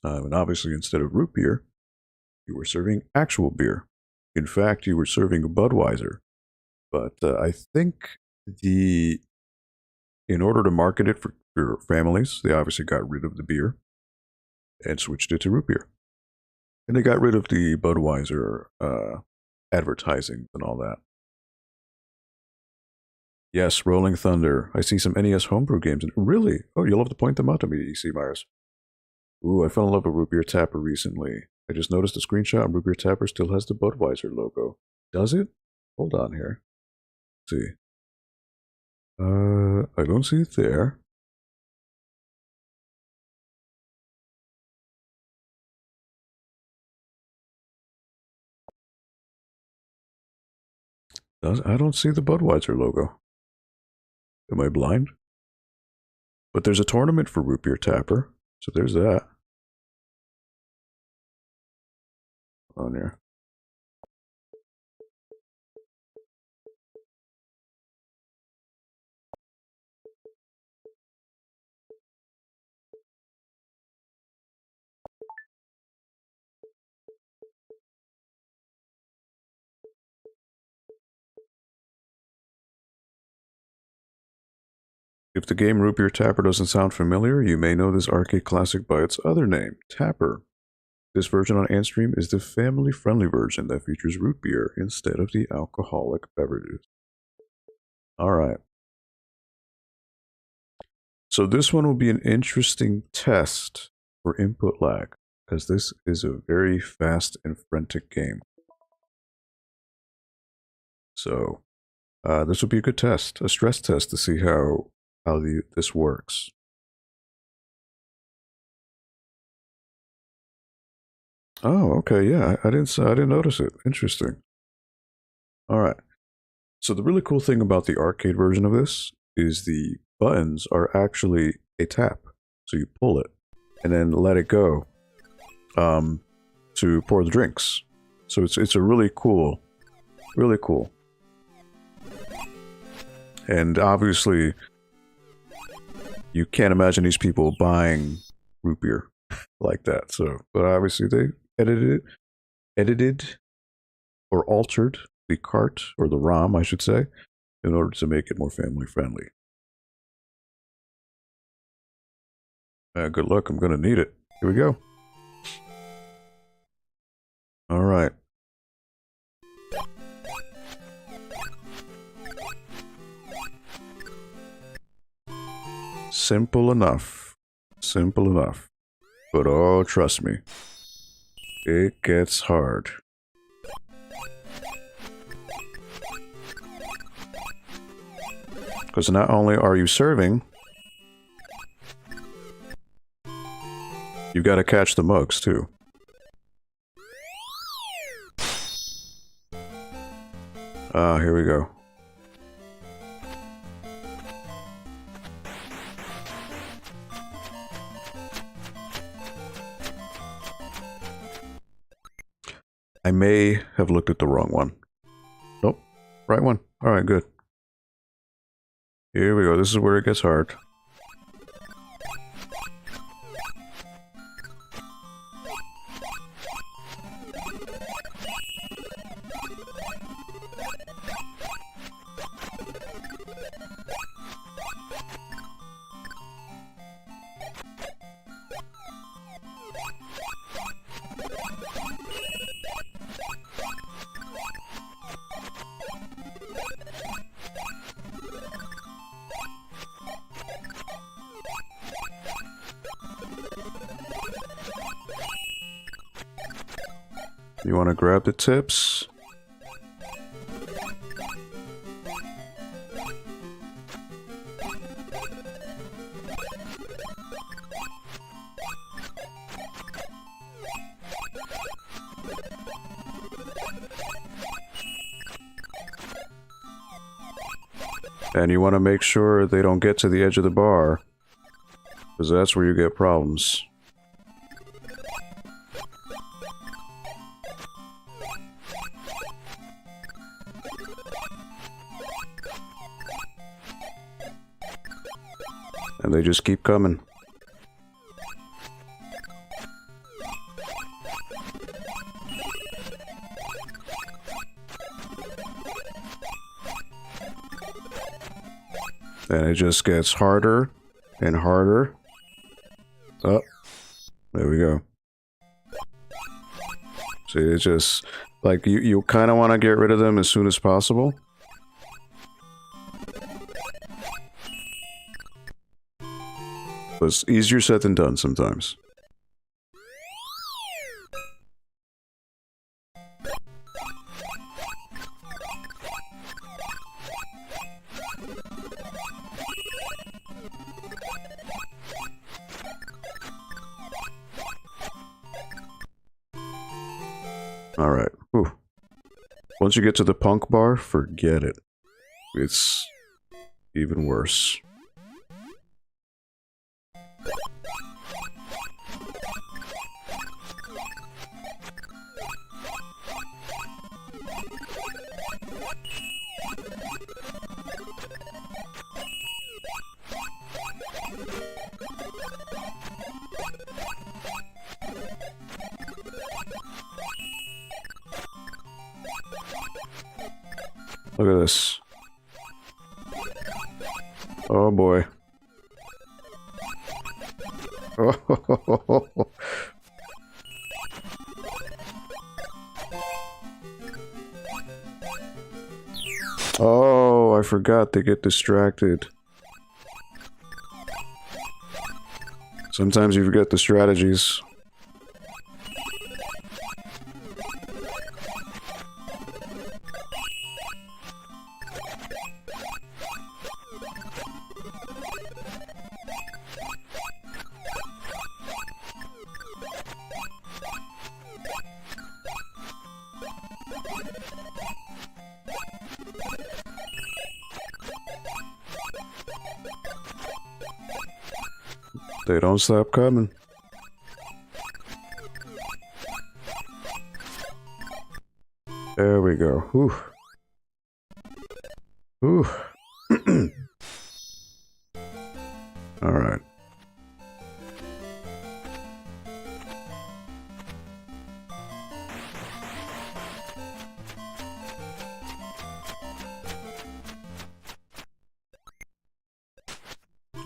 And obviously, instead of root beer, you were serving actual beer. In fact, you were serving Budweiser. But I think in order to market it for families, they obviously got rid of the beer and switched it to root beer. And they got rid of the Budweiser advertising and all that. Yes, Rolling Thunder. I see some NES homebrew games. Really? Oh, you'll have to point them out to me, EC Myers. Ooh, I fell in love with Root Beer Tapper recently. I just noticed a screenshot and Root Beer Tapper still has the Budweiser logo. Does it? Hold on here. Let's see. I don't see it there. I don't see the Budweiser logo. Am I blind? But there's a tournament for Root Beer Tapper, so there's that. On here. If the game Root Beer Tapper doesn't sound familiar, you may know this arcade classic by its other name, Tapper. This version on Antstream is the family-friendly version that features root beer instead of the alcoholic beverages. Alright. So this one will be an interesting test for input lag, because this is a very fast and frantic game. So this will be a good test, a stress test to see how this works. Oh, okay, yeah, I didn't notice it. Interesting. All right. So the really cool thing about the arcade version of this is the buttons are actually a tap. So you pull it and then let it go to pour the drinks. So it's a really cool. And obviously, you can't imagine these people buying root beer like that. So, but obviously they edited or altered the cart, or the ROM, I should say, in order to make it more family friendly. Good luck, I'm gonna need it. Here we go. All right. Simple enough. Simple enough. But oh, trust me, it gets hard. Because not only are you serving, you've got to catch the mugs too. Here we go. I may have looked at the wrong one. Nope, right one. All right, good. Here we go. This is where it gets hard. You want to grab the tips? And you want to make sure they don't get to the edge of the bar, because that's where you get problems. And they just keep coming. And it just gets harder and harder. Oh, there we go. See, it's just like you kind of want to get rid of them as soon as possible. But it's easier said than done sometimes. Alright. Once you get to the punk bar, forget it. It's even worse. Look at this. Oh boy. Oh, I forgot they get distracted. Sometimes you forget the strategies. They don't stop coming. There we go. Whew. Whew. All right.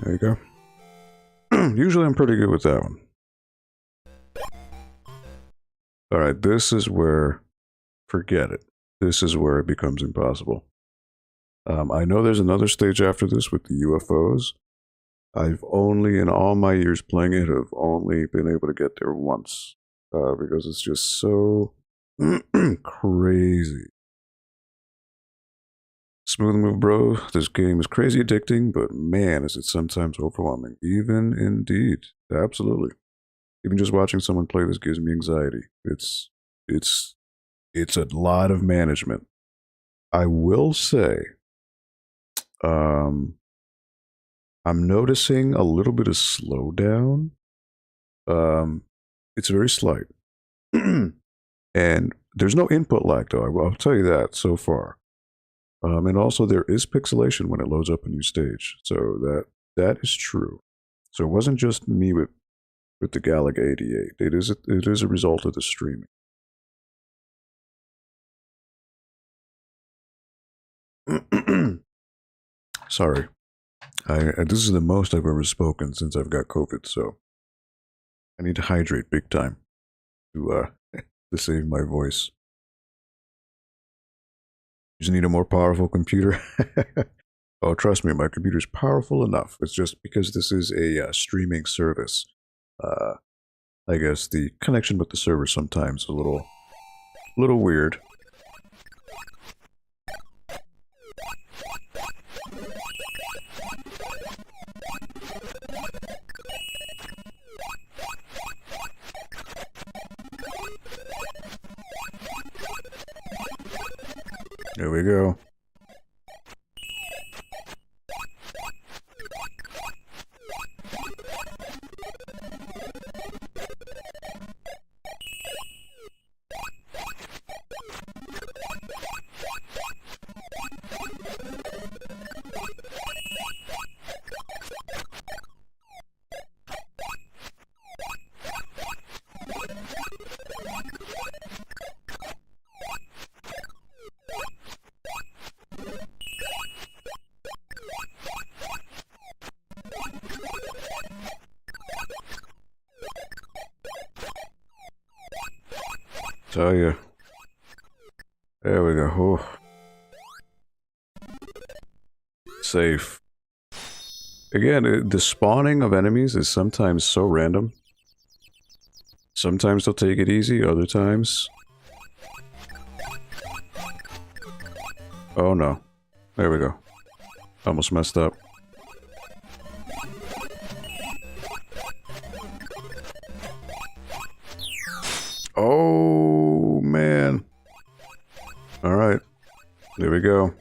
There you go. Usually I'm pretty good with that one. Alright, this is where... Forget it. This is where it becomes impossible. I know there's another stage after this with the UFOs. I've only, in all my years playing it, have only been able to get there once. Because it's just so... crazy. Smooth move, bro. This game is crazy addicting, but man, is it sometimes overwhelming. Even indeed. Absolutely. Even just watching someone play this gives me anxiety. It's a lot of management. I will say, I'm noticing a little bit of slowdown. It's very slight. And there's no input lag, though. I'll tell you that so far. And also there is pixelation when it loads up a new stage. So that is true. So it wasn't just me with the Galaga 88. It is a result of the streaming. Sorry. This is the most I've ever spoken since I've got COVID, so I need to hydrate big time to save my voice. You just need a more powerful computer. Oh, trust me, my computer's powerful enough. It's just because this is a streaming service. I guess the connection with the server sometimes a little weird. There we go. Tell you. There we go. Oh. Safe. Again, the spawning of enemies is sometimes so random. Sometimes they'll take it easy, other times... Oh no. There we go. Almost messed up. Oh, man. Alright. There we go.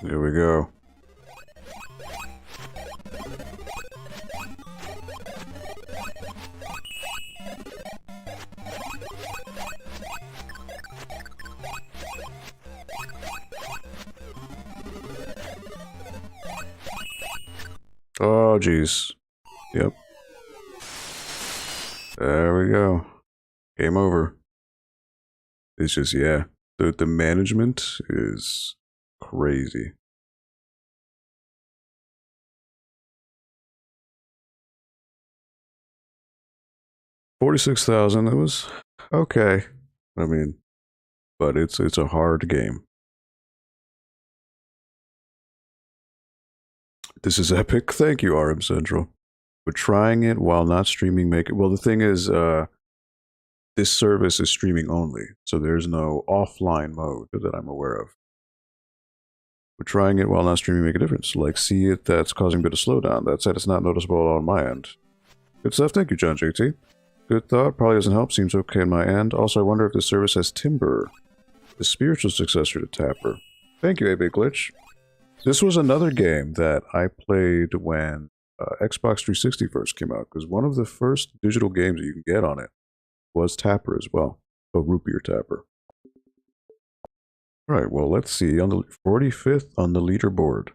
There we go. Oh, jeez. Yep. There we go. Game over. It's just, yeah. The management is crazy. $46,000. It was okay. I mean, but it's a hard game. This is epic. Thank you, RM Central. But trying it while not streaming make it. Well, the thing is, this service is streaming only, so there's no offline mode that I'm aware of. But trying it while not streaming make a difference. Like, see it, that's causing a bit of slowdown. That said, it's not noticeable on my end. Good stuff. Thank you, John JT. Good thought. Probably doesn't help. Seems okay on my end. Also, I wonder if this service has Timber, the spiritual successor to Tapper. Thank you, A-Big Glitch. This was another game that I played when Xbox 360 first came out, because one of the first digital games that you can get on it was Tapper as well. A root beer Tapper. All right, well, let's see. On the 45th on the leaderboard.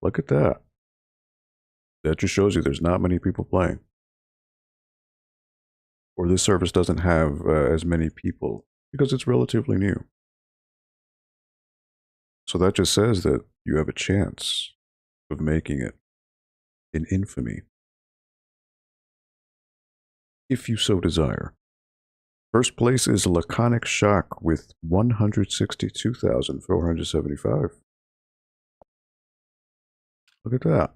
Look at that. That just shows you there's not many people playing. Or this service doesn't have as many people because it's relatively new. So that just says that you have a chance of making it in infamy, if you so desire. First place is Laconic Shock with 162,475. Look at that.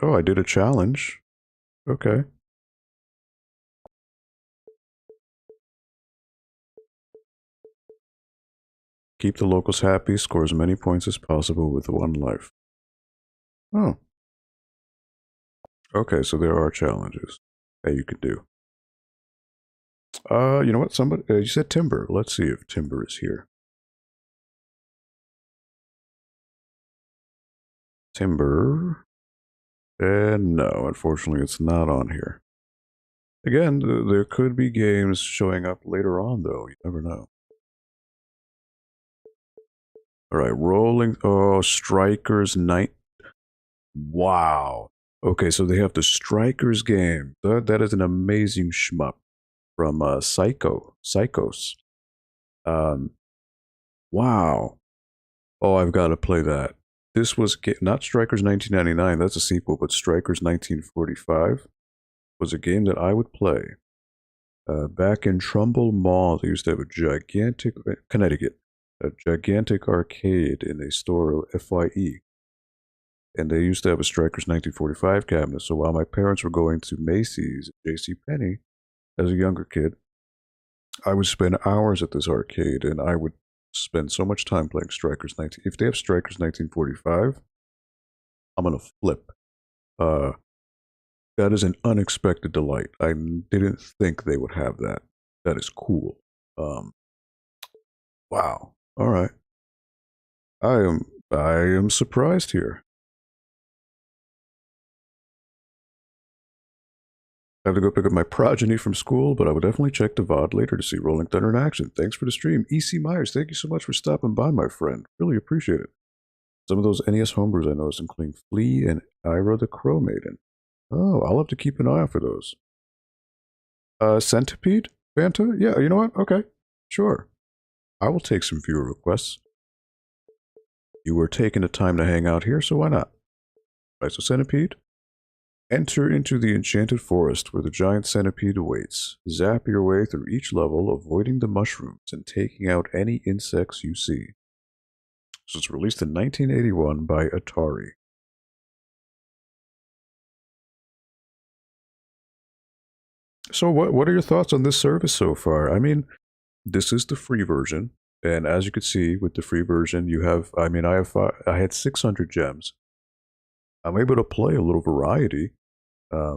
Oh, I did a challenge. Okay. Keep the locals happy, score as many points as possible with one life. Oh. Okay, so there are challenges that you can do. You know what? Somebody you said Timber. Let's see if Timber is here. Timber. And no, unfortunately, it's not on here. Again, there could be games showing up later on, though. You never know. All right, rolling. Oh, Strikers Night. Wow. Okay, so they have the Strikers game. That is an amazing shmup from Psychos. Wow. Oh, I've got to play that. This was not Strikers 1999, that's a sequel, but Strikers 1945 was a game that I would play. Back in Trumbull Mall, they used to have a gigantic, Connecticut, a gigantic arcade in a store, FYE. And they used to have a Strikers 1945 cabinet, so while my parents were going to Macy's, JCPenney, as a younger kid, I would spend hours at this arcade, and I would spend so much time playing Strikers 19... If they have Strikers 1945, I'm gonna flip. That is an unexpected delight. I didn't think they would have that. That is cool. Wow. All right. I am surprised here. I have to go pick up my progeny from school, but I would definitely check the VOD later to see Rolling Thunder in action. Thanks for the stream. EC Myers, thank you so much for stopping by, my friend. Really appreciate it. Some of those NES homebrews I noticed, including Flea and Ira the Crow Maiden. Oh, I'll have to keep an eye out for those. Centipede? Fanta? Yeah, you know what? Okay. Sure. I will take some viewer requests. You were taking the time to hang out here, so why not? Right, so Centipede. Enter into the enchanted forest where the giant centipede awaits. Zap your way through each level, avoiding the mushrooms and taking out any insects you see. So it's released in 1981 by Atari. So what are your thoughts on this service so far? I mean, this is the free version, and as you can see with the free version, you have, I mean, I had 600 gems. I'm able to play a little variety.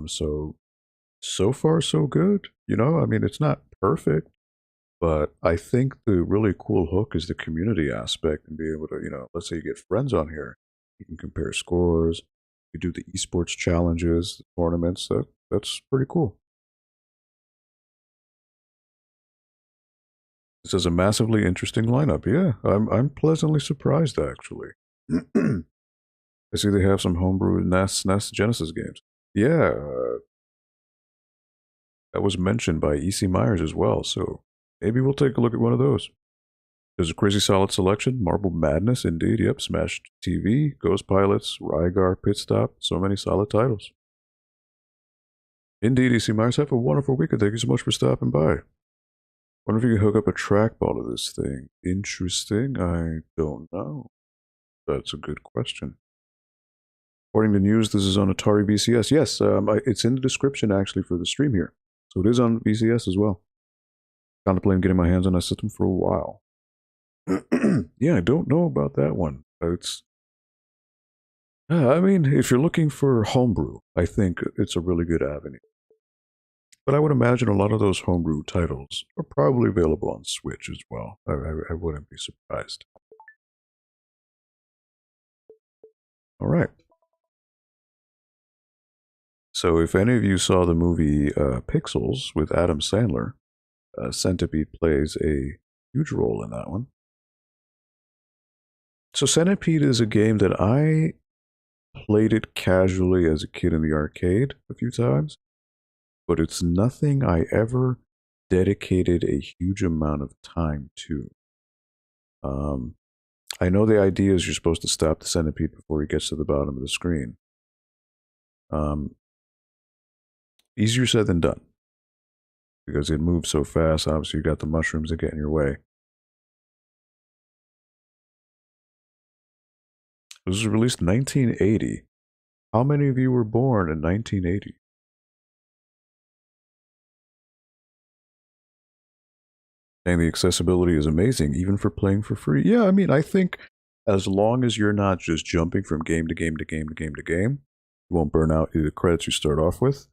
So far so good. You know, I mean, it's not perfect, but I think the really cool hook is the community aspect and be able to, you know, let's say you get friends on here, you can compare scores, you do the Esports Challenges, the tournaments. That's pretty cool. This is a massively interesting lineup. Yeah, I'm pleasantly surprised actually. I see they have some homebrew NES Genesis games. Yeah, that was mentioned by EC Myers as well, so maybe we'll take a look at one of those. There's a crazy solid selection. Marble Madness, indeed. Yep, Smash TV, Ghost Pilots, Rygar, Pit Stop. So many solid titles. Indeed, EC Myers, have a wonderful weekend. Thank you so much for stopping by. Wonder if you can hook up a trackball to this thing. Interesting. I don't know. That's a good question. According to news, this is on Atari VCS. Yes, it's in the description actually for the stream here. So it is on VCS as well. Contemplating getting my hands on that system for a while. Yeah, I don't know about that one. It's, I mean, if you're looking for homebrew, I think it's a really good avenue. But I would imagine a lot of those homebrew titles are probably available on Switch as well. I wouldn't be surprised. All right. So if any of you saw the movie Pixels with Adam Sandler, Centipede plays a huge role in that one. So Centipede is a game that I played it casually as a kid in the arcade a few times, but it's nothing I ever dedicated a huge amount of time to. I know the idea is you're supposed to stop the centipede before he gets to the bottom of the screen. Easier said than done, because it moves so fast. Obviously, you got the mushrooms that get in your way. This was released in 1980. How many of you were born in 1980? And the accessibility is amazing, even for playing for free. Yeah, I mean, I think as long as you're not just jumping from game to game to game to game to game, you won't burn out the credits you start off with.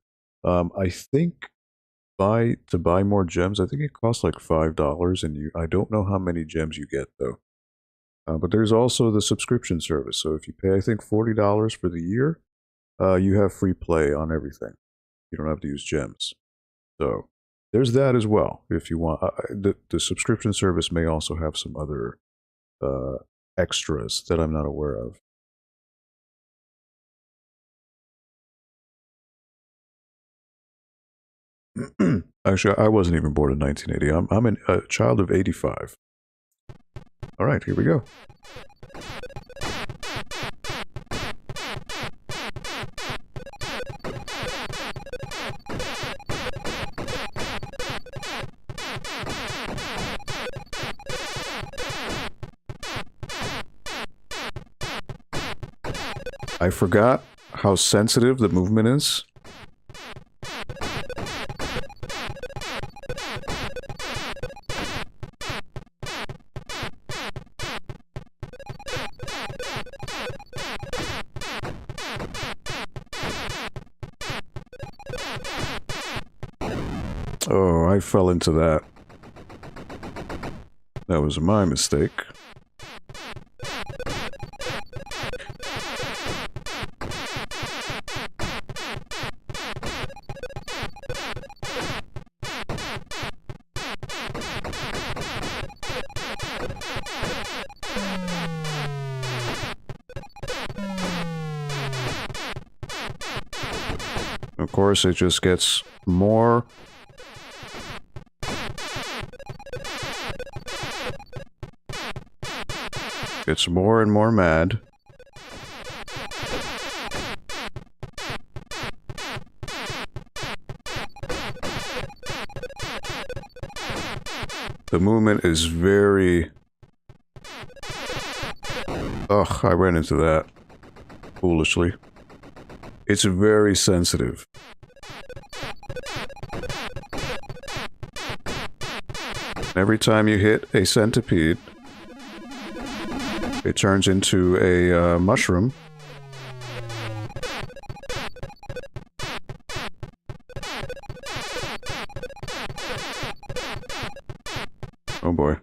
I think to buy more gems, I think it costs like $5, and I don't know how many gems you get though. But there's also the subscription service. So if you pay, I think $40 for the year, you have free play on everything. You don't have to use gems. So there's that as well. If you want, the subscription service may also have some other extras that I'm not aware of. Actually, I wasn't even born in 1980. I'm a child of 85. All right, here we go. I forgot how sensitive the movement is. Oh, I fell into that. That was my mistake. Of course, it just gets more... Gets more and more mad. The movement is very... Ugh, I ran into that. Foolishly. It's very sensitive. Every time you hit a centipede, it turns into a mushroom. Oh boy.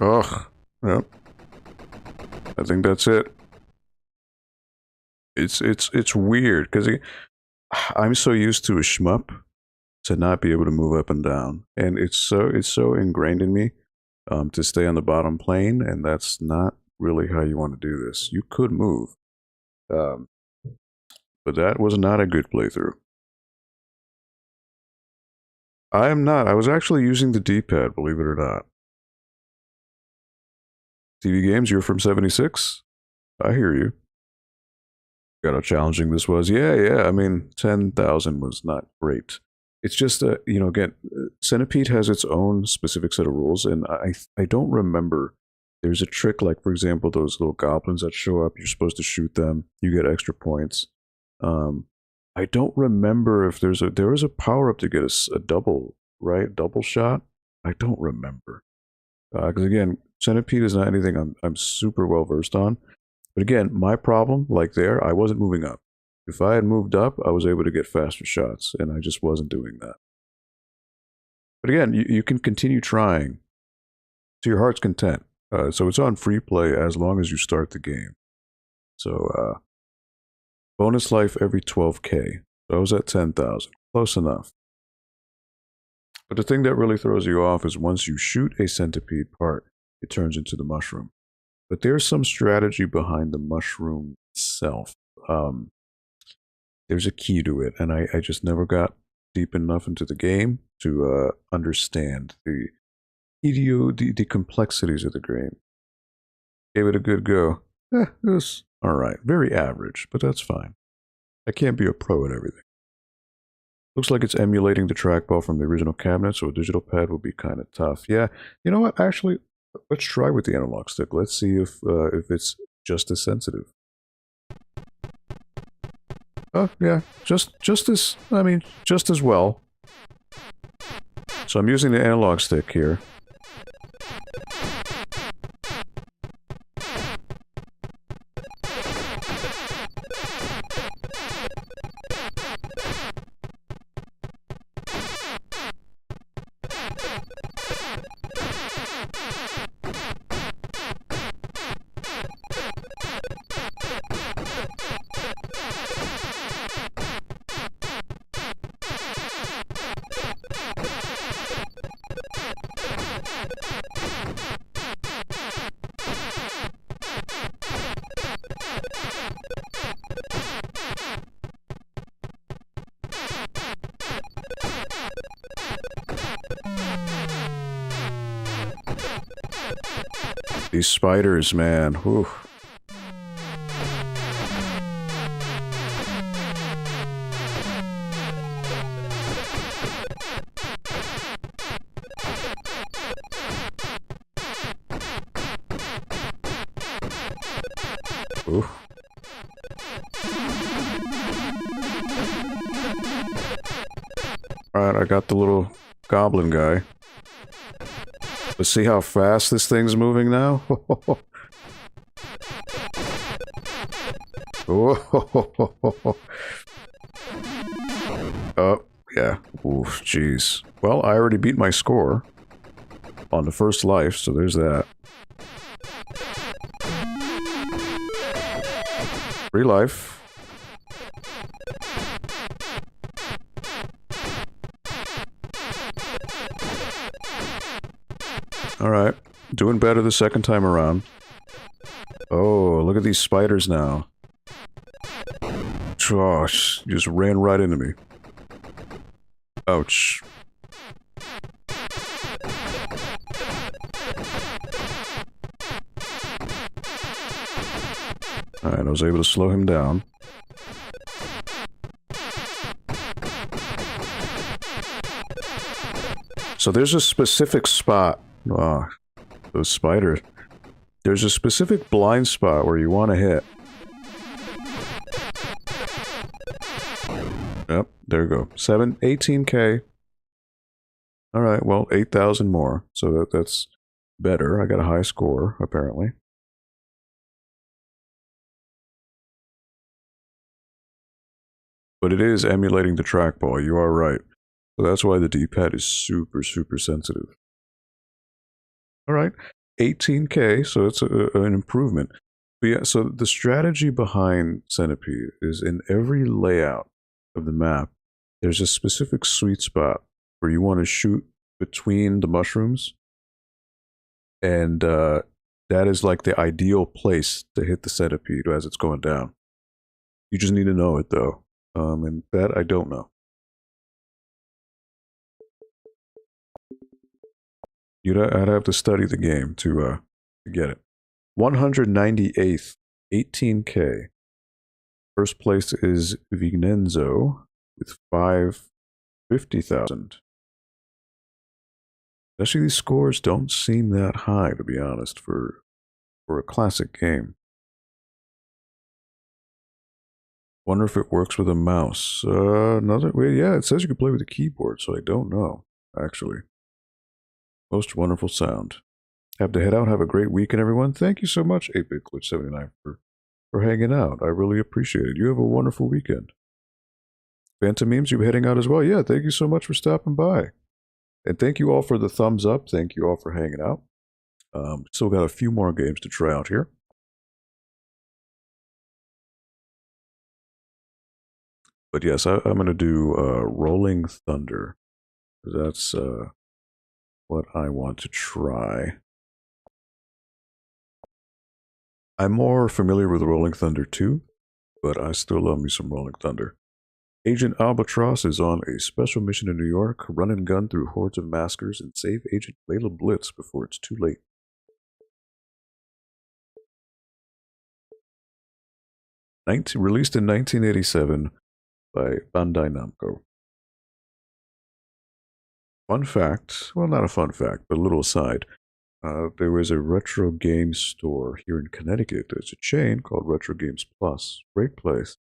Ugh. Yep. I think that's it. It's weird because I'm so used to a shmup to not be able to move up and down, and it's so ingrained in me to stay on the bottom plane, and that's not really how you want to do this. You could move, but that was not a good playthrough. I am not. I was actually using the D-pad, believe it or not. TV games, you're from 76? I hear you. Got how challenging this was. Yeah, I mean, 10,000 was not great. It's just, you know, again, Centipede has its own specific set of rules, and I don't remember. There's a trick, like, for example, those little goblins that show up, you're supposed to shoot them, you get extra points. I don't remember if there was a power-up to get a double, right? Double shot? I don't remember. Because again, Centipede is not anything I'm super well versed on. But again, my problem, like there, I wasn't moving up. If I had moved up, I was able to get faster shots, and I just wasn't doing that. But again, you can continue trying to your heart's content. So it's on free play as long as you start the game. So, bonus life every 12k. So I was at 10,000. Close enough. But the thing that really throws you off is once you shoot a centipede part, it turns into the mushroom. But there's some strategy behind the mushroom itself. There's a key to it, and I just never got deep enough into the game to understand the complexities of the game. Gave it a good go. It was alright. Very average, but that's fine. I can't be a pro at everything. Looks like it's emulating the trackball from the original cabinet, so a digital pad will be kind of tough. Yeah, you know what? Actually, let's try with the analog stick. Let's see if it's just as sensitive. Oh, yeah, just as well. So I'm using the analog stick here. These spiders, man. Whew. Ooh. Alright, I got the little goblin guy. Let's see how fast this thing's moving now. Oh, yeah. Oof, jeez. Well, I already beat my score on the first life, so there's that. Free life. Alright. Doing better the second time around. Oh, look at these spiders now. Gosh, you just ran right into me. Ouch. Alright, I was able to slow him down. So there's a specific spot. Oh, those spiders. There's a specific blind spot where you want to hit. Yep, there you go. 18K. Alright, well, 8,000 more. So that's better. I got a high score, apparently. But it is emulating the trackball, you are right. So that's why the D-pad is super, super sensitive. Alright, 18K, so it's an improvement. But yeah, so the strategy behind Centipede is in every layout of the map, there's a specific sweet spot where you want to shoot between the mushrooms, and that is like the ideal place to hit the centipede as it's going down. You just need to know it though, and that I don't know. I'd have to study the game to get it. 198th, 18K. First place is Vignenzo with 550,000. Actually, these scores don't seem that high, to be honest, for a classic game. Wonder if it works with a mouse. Yeah, it says you can play with a keyboard, so I don't know, actually. Most wonderful sound. Have to head out. Have a great weekend, everyone. Thank you so much, 8BitGlitch79, for hanging out. I really appreciate it. You have a wonderful weekend. Phantom Memes, you heading out as well? Yeah, thank you so much for stopping by. And thank you all for the thumbs up. Thank you all for hanging out. Still got a few more games to try out here. But yes, I'm going to do Rolling Thunder. That's what I want to try. I'm more familiar with Rolling Thunder 2, but I still love me some Rolling Thunder. Agent Albatross is on a special mission in New York, run and gun through hordes of maskers and save Agent Layla Blitz before it's too late. Released in 1987 by Bandai Namco. Fun fact, well, not a fun fact, but a little aside. There was a retro game store here in Connecticut. There's a chain called Retro Games Plus. Great place.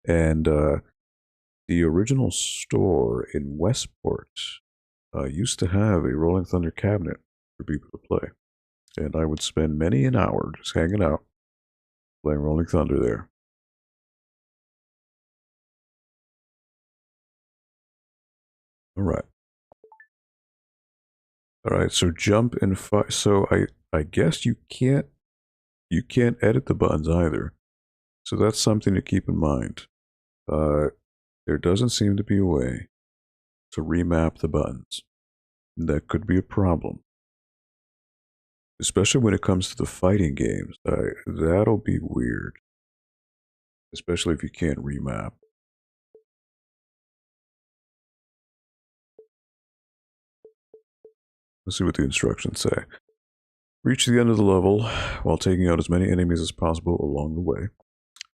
And the original store in Westport used to have a Rolling Thunder cabinet for people to play. And I would spend many an hour just hanging out, playing Rolling Thunder there. Alright. Alright, so jump and fire. So I guess you can't edit the buttons either. So that's something to keep in mind. There doesn't seem to be a way to remap the buttons. That could be a problem. Especially when it comes to the fighting games. That'll be weird. Especially if you can't remap. Let's see what the instructions say. Reach the end of the level while taking out as many enemies as possible along the way.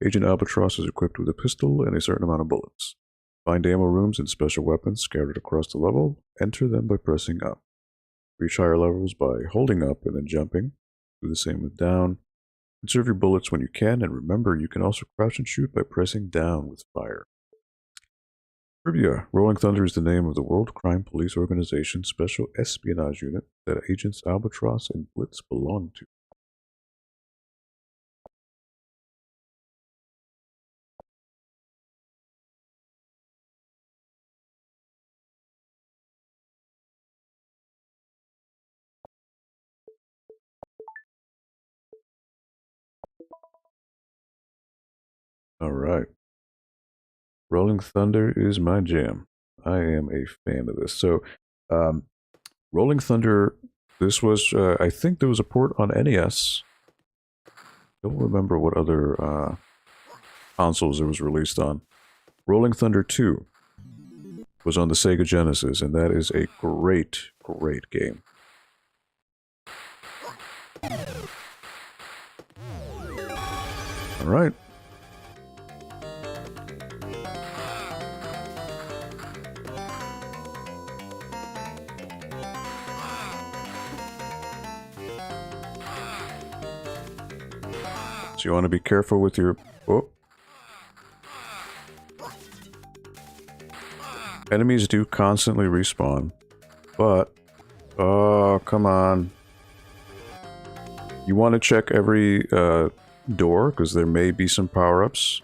Agent Albatross is equipped with a pistol and a certain amount of bullets. Find ammo rooms and special weapons scattered across the level. Enter them by pressing up. Reach higher levels by holding up and then jumping. Do the same with down. Conserve your bullets when you can, and remember you can also crouch and shoot by pressing down with fire. Trivia. Rolling Thunder is the name of the World Crime Police Organization Special Espionage Unit that Agents Albatross and Blitz belong to. Alright. Rolling Thunder is my jam. I am a fan of this. So, Rolling Thunder, this was, I think there was a port on NES. Don't remember what other consoles it was released on. Rolling Thunder 2 was on the Sega Genesis, and that is a great, great game. Alright. So you want to be careful with your... Oh. Enemies do constantly respawn, but... Oh, come on. You want to check every door, because there may be some power-ups.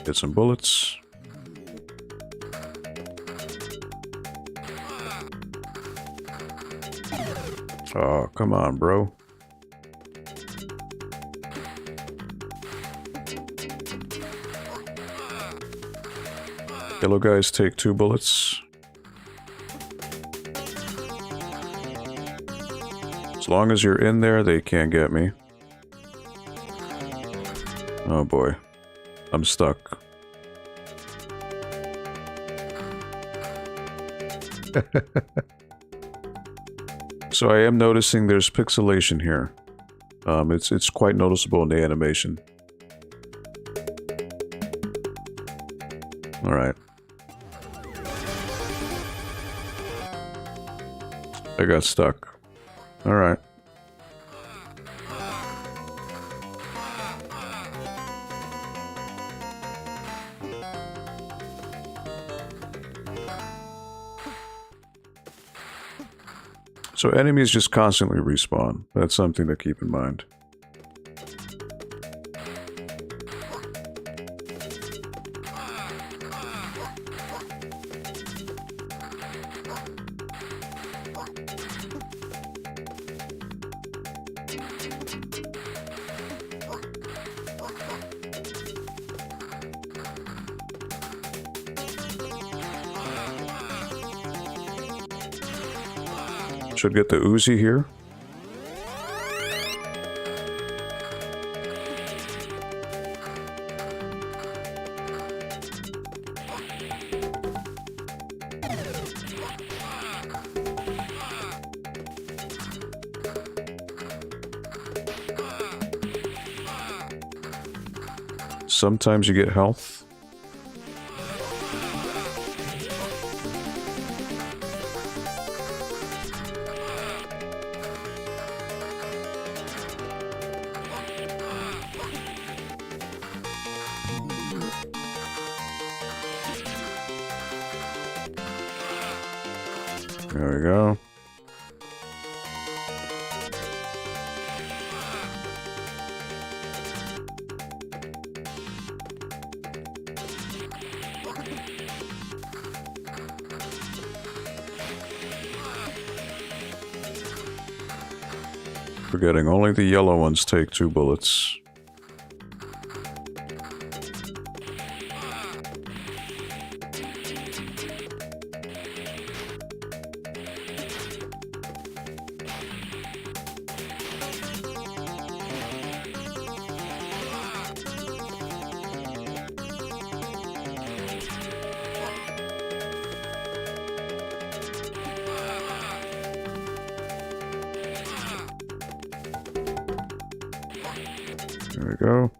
Get some bullets. Oh, come on, bro. Yellow guys take 2 bullets. As long as you're in there, they can't get me. Oh boy. I'm stuck. So I am noticing there's pixelation here. It's quite noticeable in the animation. Alright. I got stuck. Alright. So enemies just constantly respawn. That's something to keep in mind. Should get the Uzi here. Sometimes you get health. There we go. Forgetting only the yellow ones take 2 bullets. There we go.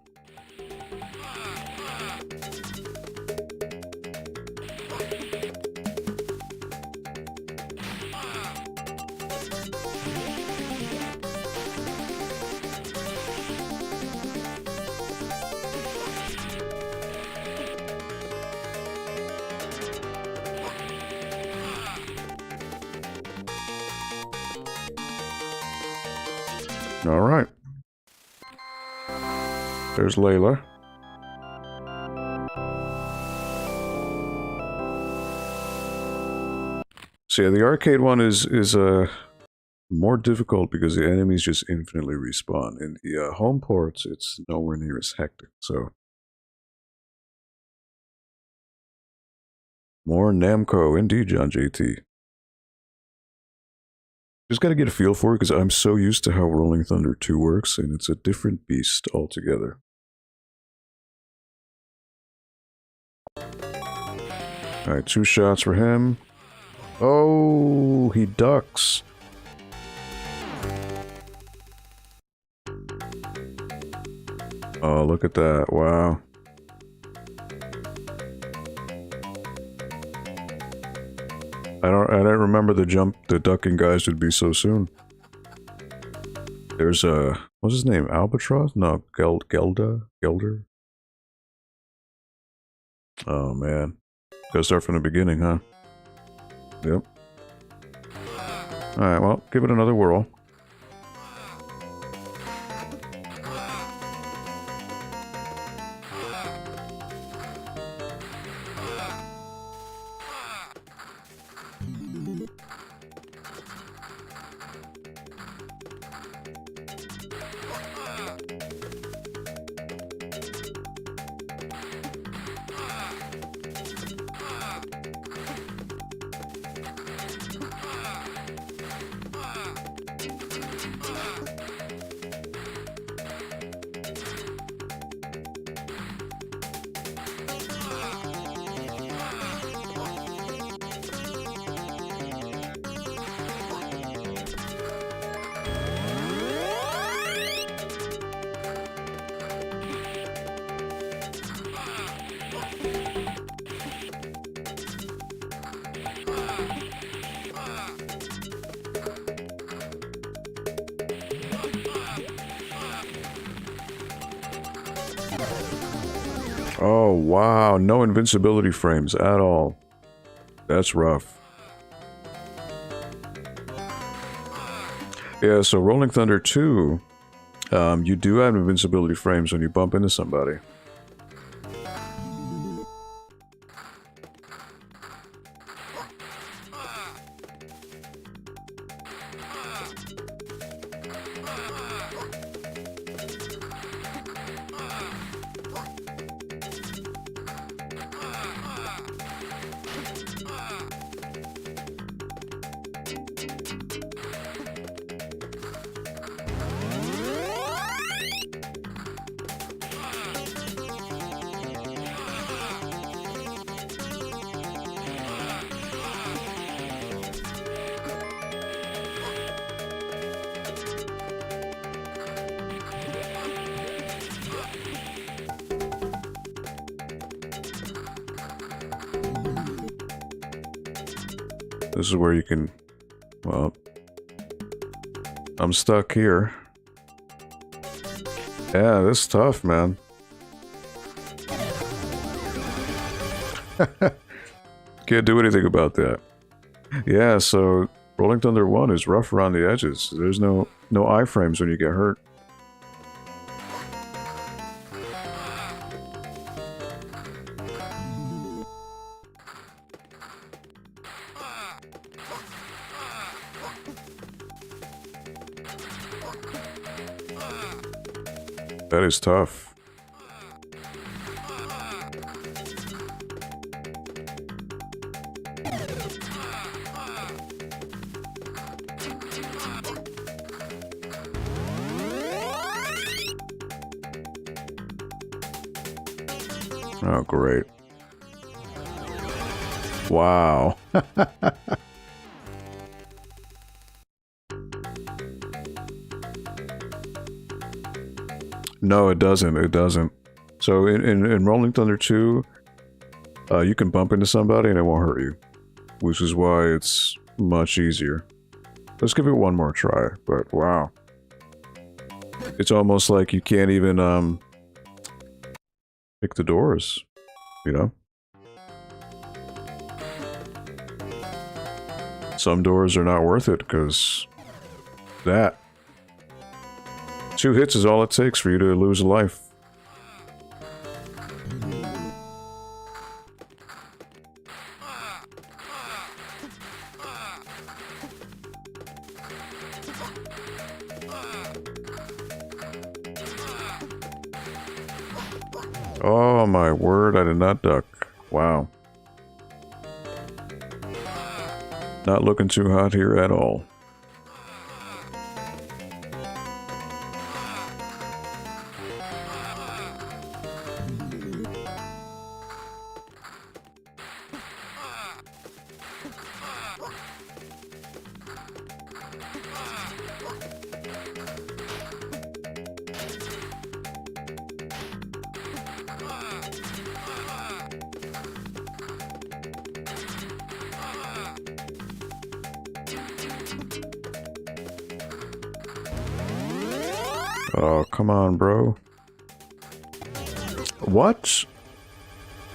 All right. There's Layla. So yeah, the arcade one is more difficult because the enemies just infinitely respawn. In the home ports, it's nowhere near as hectic. So more Namco, indeed, John JT. Just got to get a feel for it because I'm so used to how Rolling Thunder 2 works, and it's a different beast altogether. Alright, 2 shots for him. Oh, he ducks. Oh, look at that. Wow. I don't remember the ducking guys would be so soon. There's what's his name? Albatross? No, Gelder? Oh man. Gotta start from the beginning, huh? Yep. Alright, well, give it another whirl. Oh, wow. No invincibility frames at all. That's rough. Yeah, so Rolling Thunder 2, you do have invincibility frames when you bump into somebody. This is where you can, well, I'm stuck here. Yeah, this is tough, man. Can't do anything about that. Yeah, so Rolling Thunder 1 is rough around the edges. There's no iframes when you get hurt. That is tough. Oh, great. Wow. No, it doesn't. It doesn't. So in Rolling Thunder 2, you can bump into somebody and it won't hurt you, which is why it's much easier. Let's give it one more try, but wow. It's almost like you can't even pick the doors, you know? Some doors are not worth it because that. 2 hits is all it takes for you to lose a life. Oh my word, I did not duck. Wow. Not looking too hot here at all. Oh, come on, bro. What?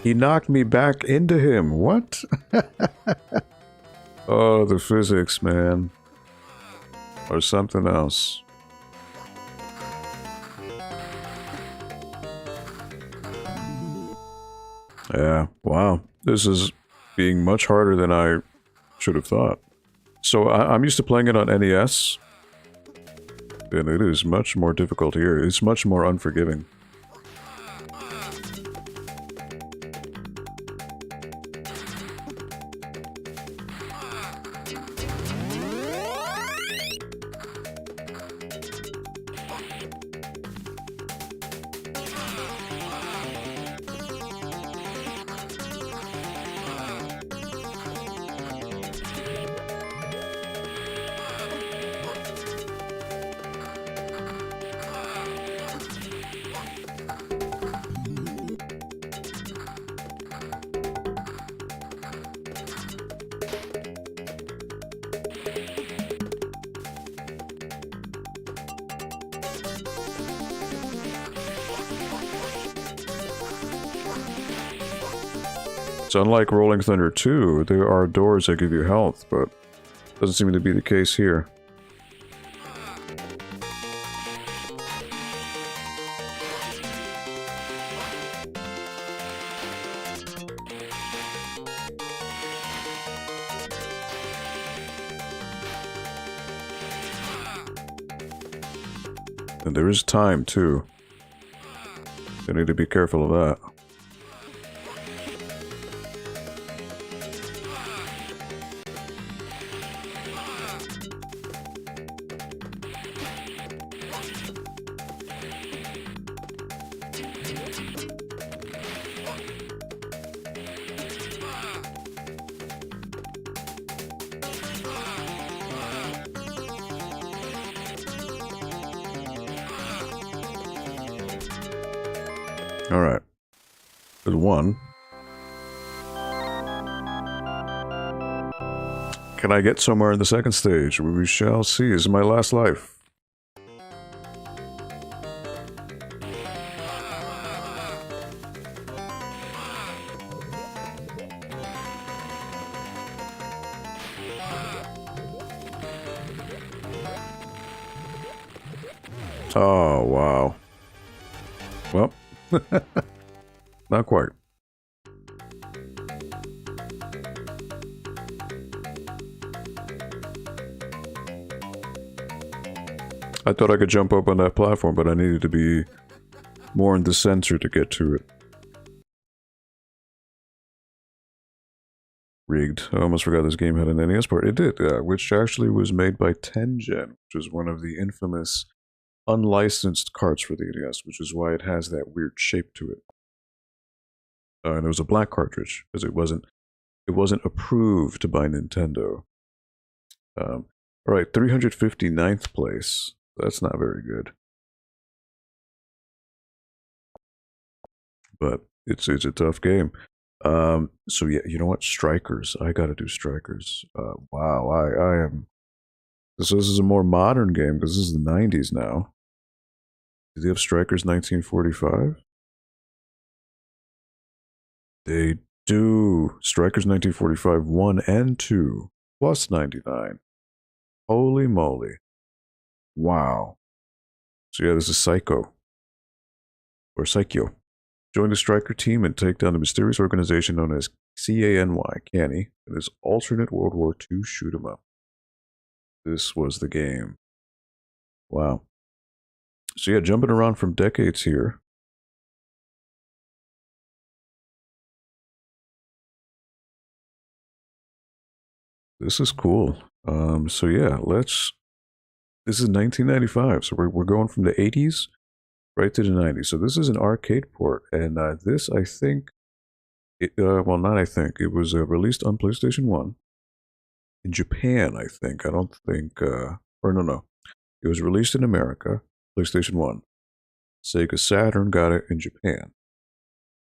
He knocked me back into him. What? Oh, the physics, man. Or something else. Yeah, wow. This is being much harder than I should have thought. So I'm used to playing it on NES. And it is much more difficult here. It's much more unforgiving. So unlike Rolling Thunder 2, there are doors that give you health, but doesn't seem to be the case here. And there is time, too. You need to be careful of that. Alright. There's one. Can I get somewhere in the second stage? We shall see. This is my last life. Oh, wow. Well, not quite. I thought I could jump up on that platform, but I needed to be more in the center to get to it. Rigged. I almost forgot this game had an NES port. It did, which actually was made by Tengen, which is one of the infamous unlicensed carts for the NES, which is why it has that weird shape to it. And it was a black cartridge because it wasn't approved by Nintendo. All right, 359th place. That's not very good, but it's a tough game. So yeah, you know what? Strikers. I got to do Strikers. Wow, I am. This is a more modern game because this is the 90s now. Do they have Strikers 1945? They do. Strikers 1945 1 and 2 plus 99. Holy moly. Wow. So yeah, this is Psycho. Or Psycho. Join the Striker team and take down the mysterious organization known as CANY, Canny, in this alternate World War II shoot 'em up. This was the game. Wow. So yeah, jumping around from decades here. This is cool. So yeah, let's. This is 1995, so we're going from the 80s right to the 90s. So this is an arcade port, and this I think, well, not I think, it was released on PlayStation 1 in Japan. I think I don't think, or no, it was released in America, PlayStation 1. Sega Saturn got it in Japan,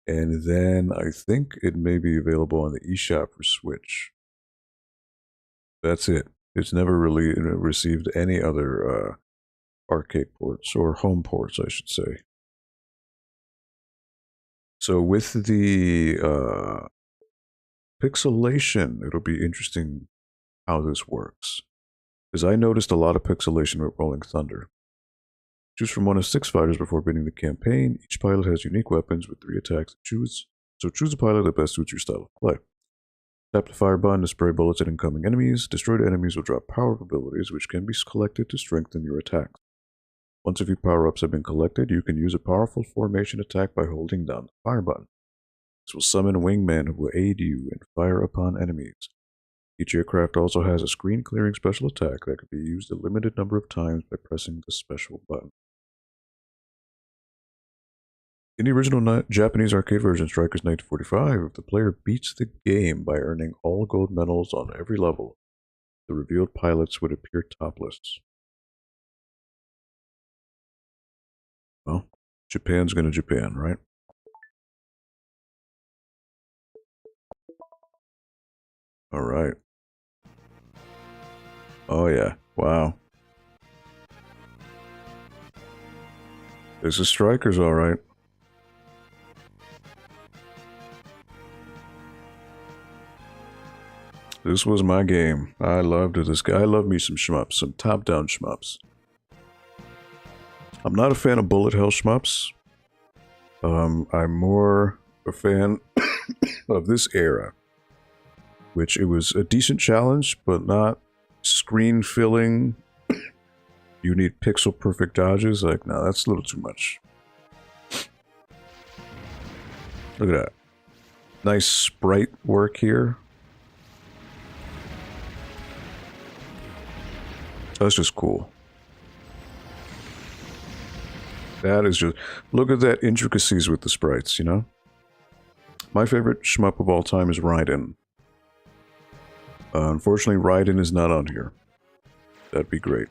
and then I think it may be available on the eShop for Switch. That's it. It's never really received any other arcade ports, or home ports, I should say. So with the pixelation, it'll be interesting how this works. Because I noticed a lot of pixelation with Rolling Thunder. Choose from one of 6 fighters before beginning the campaign. Each pilot has unique weapons with 3 attacks to choose. So choose a pilot that best suits your style of play. Tap the fire button to spray bullets at incoming enemies. Destroyed enemies will drop power-up abilities, which can be collected to strengthen your attacks. Once a few power-ups have been collected, you can use a powerful formation attack by holding down the fire button. This will summon a wingman who will aid you and fire upon enemies. Each aircraft also has a screen-clearing special attack that can be used a limited number of times by pressing the special button. In the original Japanese arcade version, Strikers 1945, if the player beats the game by earning all gold medals on every level, the revealed pilots would appear topless. Well, Japan's gonna Japan, right? Alright. Oh yeah, wow. This is Strikers, alright. This was my game. I loved this guy. I love me some shmups, some top-down shmups. I'm not a fan of bullet hell shmups. I'm more a fan of this era, which it was a decent challenge, but not screen filling. You need pixel perfect dodges. Like, no, that's a little too much. Look at that. Nice sprite work here. That's just cool. That is just... Look at that intricacies with the sprites, you know? My favorite shmup of all time is Raiden. Unfortunately, Raiden is not on here. That'd be great.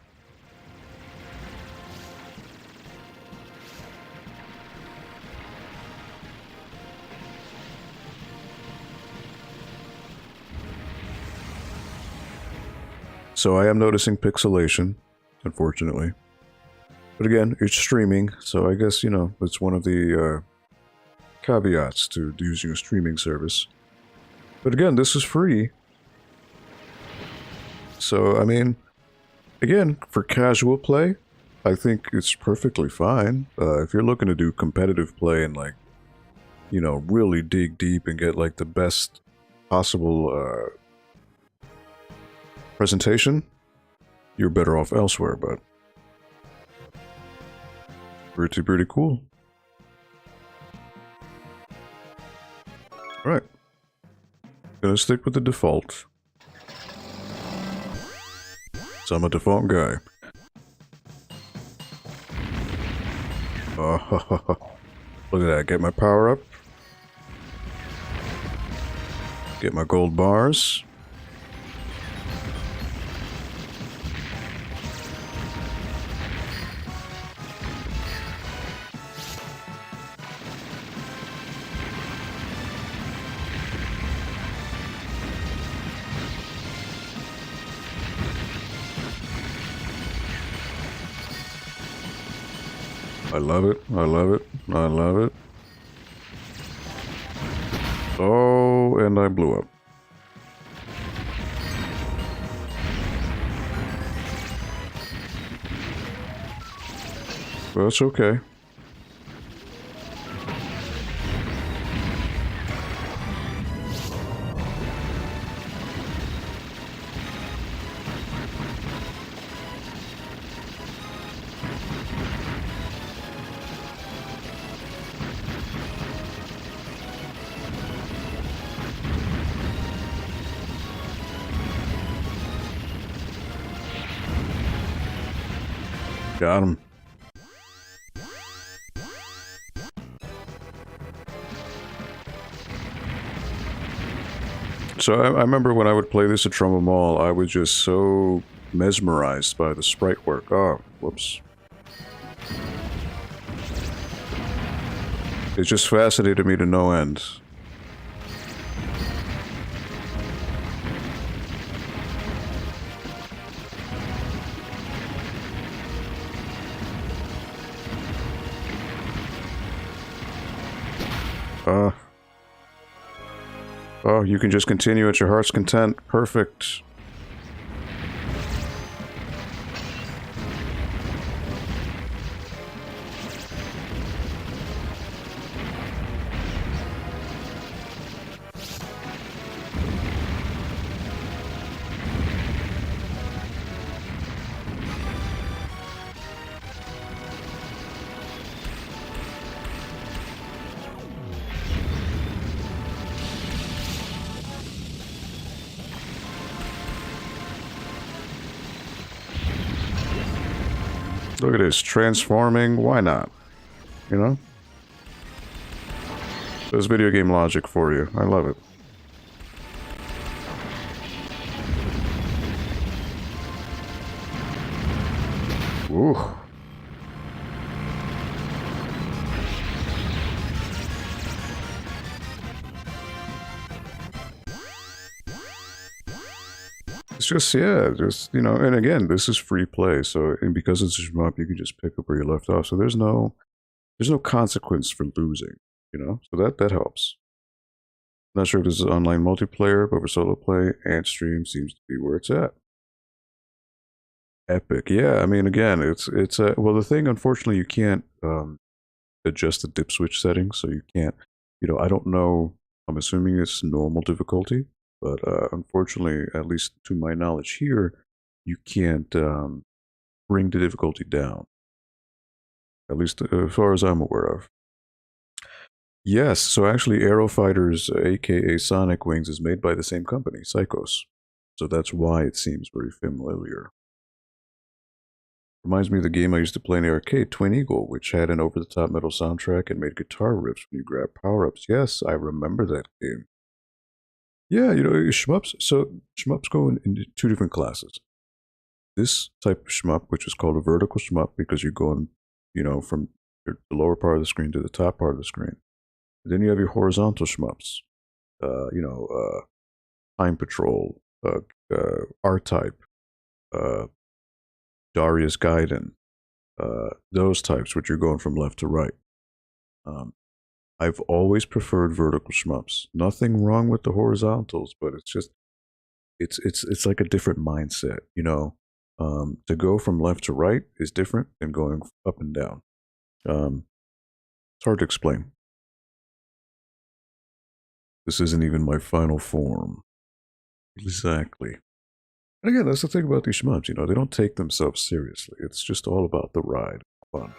So I am noticing pixelation, unfortunately. But again, it's streaming, so I guess, you know, it's one of the caveats to using a streaming service. But again, this is free. So, I mean, again, for casual play, I think it's perfectly fine. If you're looking to do competitive play and, like, you know, really dig deep and get, like, the best possible presentation, you're better off elsewhere, but pretty cool. Alright. Gonna stick with the default. So I'm a default guy. Oh, look at that. Get my power up. Get my gold bars. I love it. I love it. I love it. Oh, and I blew up. That's okay. Got him. So I remember when I would play this at Trumbull Mall, I was just so mesmerized by the sprite work. Oh, whoops. It just fascinated me to no end. Oh, you can just continue at your heart's content. Perfect. Look at this, transforming, why not? You know? There's video game logic for you. I love it. Ooh. It's just, yeah, just, you know, and again, this is free play, so, and because it's a shmup, you can just pick up where you left off, so there's no consequence for losing, you know, so that helps. Not sure if this is online multiplayer, but for solo play, Antstream seems to be where it's at. Epic, yeah, I mean, again, it's well, the thing, unfortunately, you can't, adjust the dip switch settings, so you can't, you know, I don't know, I'm assuming it's normal difficulty, but unfortunately, at least to my knowledge here, you can't bring the difficulty down. At least as far as I'm aware of. Yes, so actually Aero Fighters, aka Sonic Wings, is made by the same company, Psychos. So that's why it seems very familiar. Reminds me of the game I used to play in the arcade, Twin Eagle, which had an over-the-top metal soundtrack and made guitar riffs when you grab power-ups. Yes, I remember that game. Yeah, you know, shmups. So shmups go into two different classes. This type of shmup, which is called a vertical shmup, because you're going, you know, from the lower part of the screen to the top part of the screen. And then you have your horizontal shmups. You know, Time Patrol, R-Type, Darius Gaiden, those types, which you're going from left to right. I've always preferred vertical shmups. Nothing wrong with the horizontals, but it's just it's like a different mindset, you know. To go from left to right is different than going up and down. It's hard to explain. This isn't even my final form. Exactly. And again, that's the thing about these shmups, you know, they don't take themselves seriously. It's just all about the ride. Fun.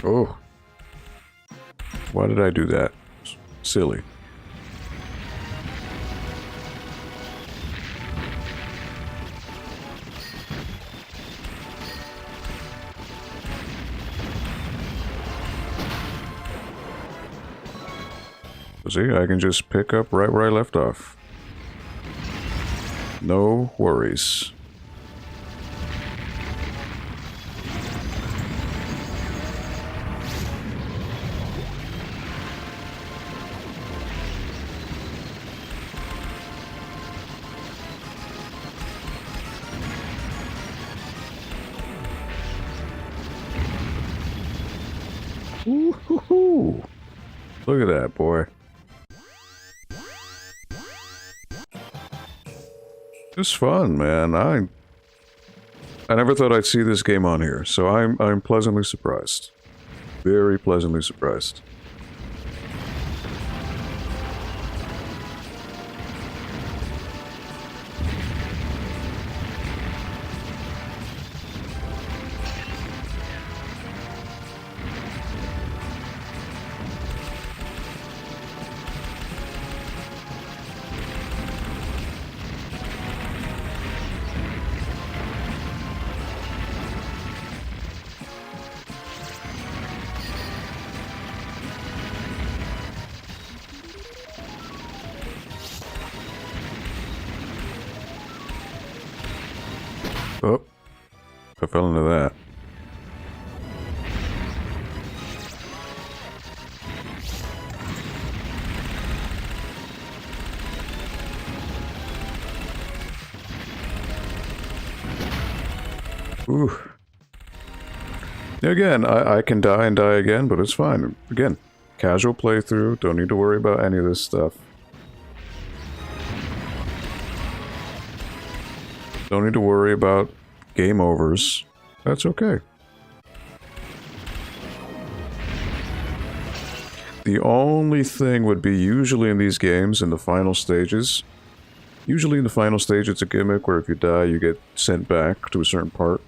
Oh. Why did I do that? Silly. See, I can just pick up right where I left off. No worries. Woo-hoo-hoo. Look at that, boy. It's fun, man. I never thought I'd see this game on here, so I'm pleasantly surprised. Very pleasantly surprised. Oh, I fell into that. Ooh. Again, I can die and die again, but it's fine. Again, casual playthrough, don't need to worry about any of this stuff. Don't need to worry about game overs. That's okay. The only thing would be usually in these games, in the final stages. Usually in the final stage it's a gimmick where if you die you get sent back to a certain part.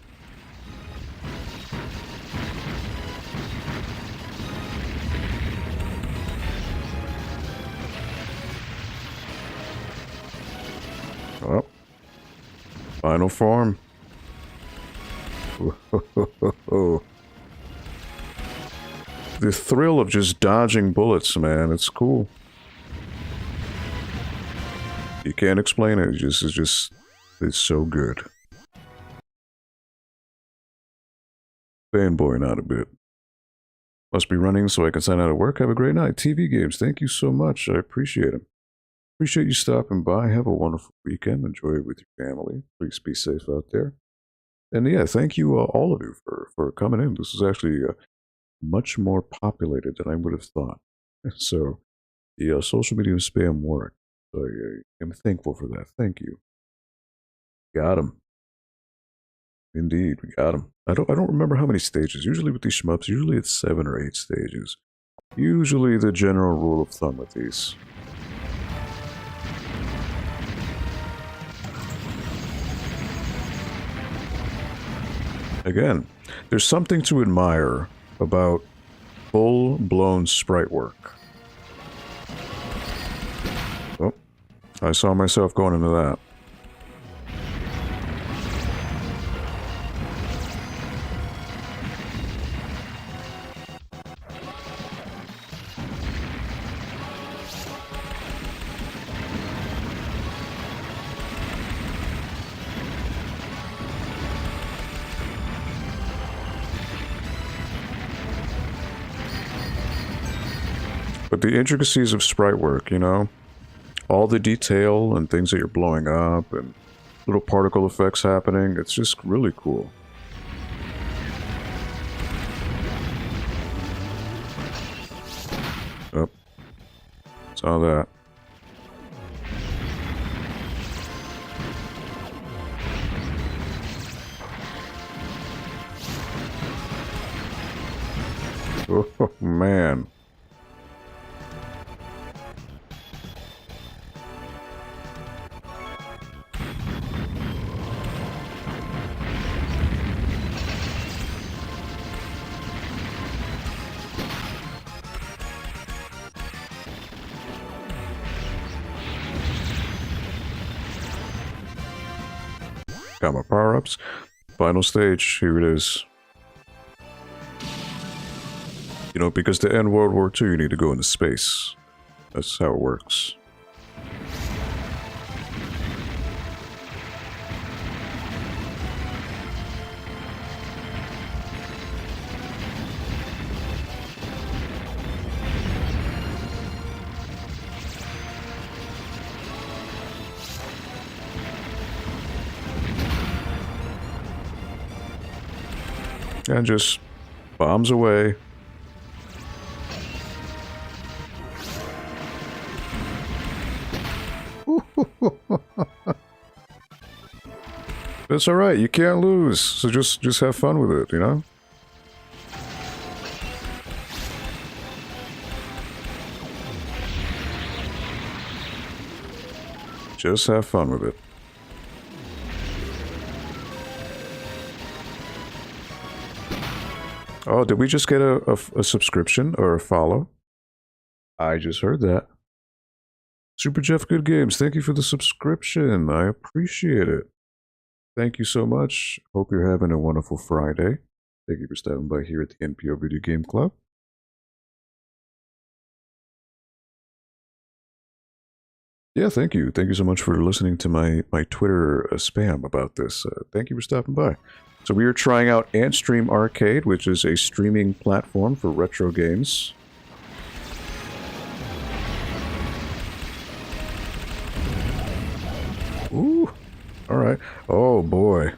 Oh. Final form. The thrill of just dodging bullets, man, it's cool. You can't explain it, it's so good. Fanboy not a bit. Must be running so I can sign out of work. Have a great night. TV Games, thank you so much. I appreciate it. Appreciate you stopping by. Have a wonderful weekend. Enjoy it with your family. Please be safe out there. And yeah, thank you all of you for coming in. This is actually much more populated than I would have thought. So the social media spam worked. So I'm thankful for that. Thank you. Got him. Indeed, we got him. I don't remember how many stages. Usually with these shmups, usually it's 7 or 8 stages. Usually the general rule of thumb with these. Again, there's something to admire about full-blown sprite work. Oh, I saw myself going into that. But the intricacies of sprite work, you know? All the detail and things that you're blowing up and little particle effects happening, it's just really cool. Oh. Saw that. Oh, man. Got my power-ups. Final stage, here it is. You know, because to end World War II, you need to go into space. That's how it works. And just bombs away. That's alright, you can't lose, so just have fun with it, you know? Just have fun with it. Oh, did we just get a subscription or a follow? I just heard that. Super Jeff Good Games, thank you for the subscription. I appreciate it. Thank you so much. Hope you're having a wonderful Friday. Thank you for stopping by here at the NPL Video Game Club. Yeah, thank you. Thank you so much for listening to my Twitter spam about this. Thank you for stopping by. So we are trying out Antstream Arcade, which is a streaming platform for retro games. Ooh, all right. Oh boy.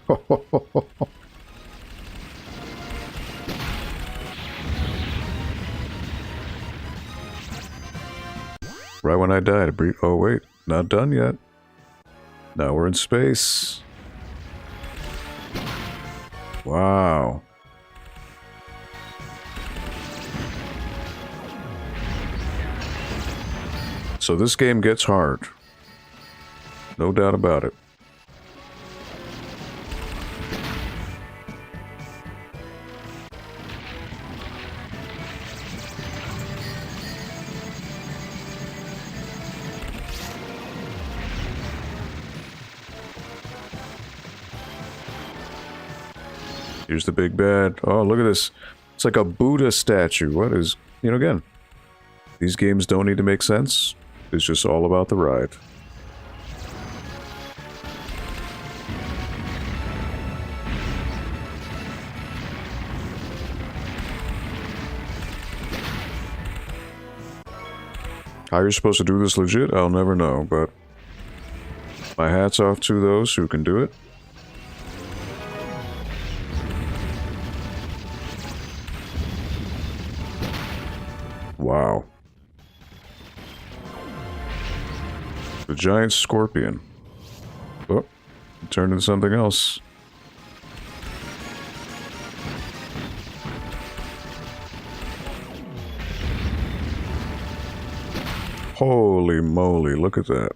Right when I died, oh wait, not done yet. Now we're in space. Wow. So this game gets hard. No doubt about it. Here's the big bad. Oh, look at this. It's like a Buddha statue. What is... You know, again, these games don't need to make sense. It's just all about the ride. How you're supposed to do this legit, I'll never know, but... my hat's off to those who can do it. Wow. The giant scorpion. Oh, it turned into something else. Holy moly, look at that.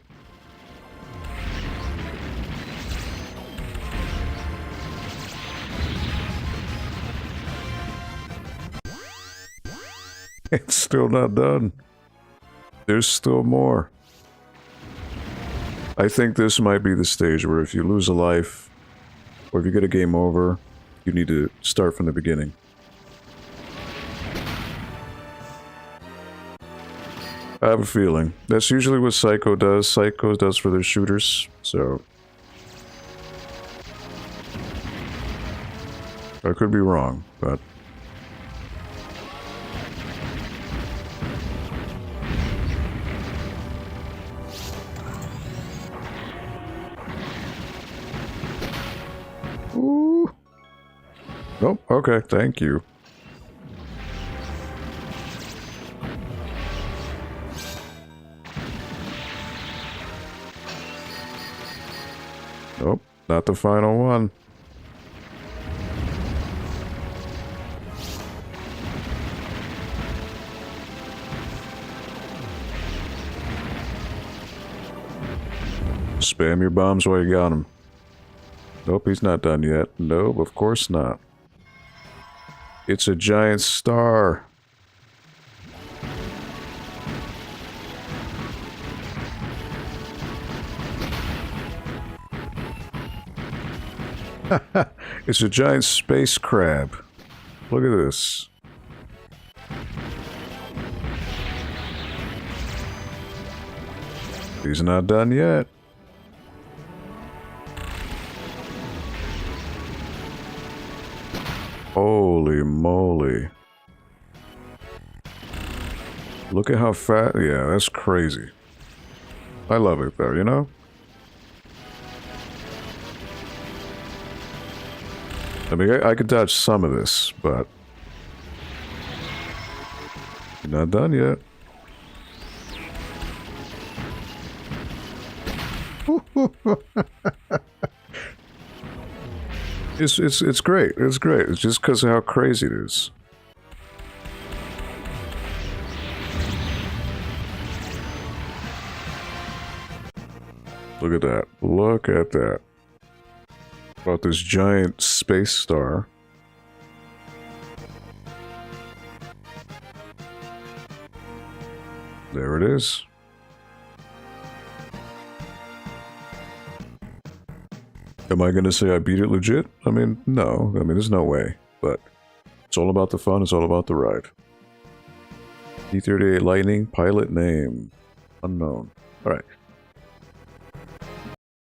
It's still not done. There's still more. I think this might be the stage where if you lose a life, or if you get a game over, you need to start from the beginning. I have a feeling. That's usually what Psycho does. Psycho does for their shooters, so... I could be wrong, but... Ooh. Oh, okay, thank you. Nope, not the final one. Spam your bombs while you got them. Nope, he's not done yet. Nope, of course not. It's a giant star. It's a giant space crab. Look at this. He's not done yet. Holy moly. Look at how fat. Yeah, that's crazy. I love it though, you know? I mean, I could dodge some of this, but... you're not done yet. It's great. It's great. It's just because of how crazy it is. Look at that. Look at that. About this giant space star. There it is. Am I going to say I beat it legit? I mean, no. I mean, there's no way. But it's all about the fun. It's all about the ride. E38 Lightning, pilot name. Unknown. Alright.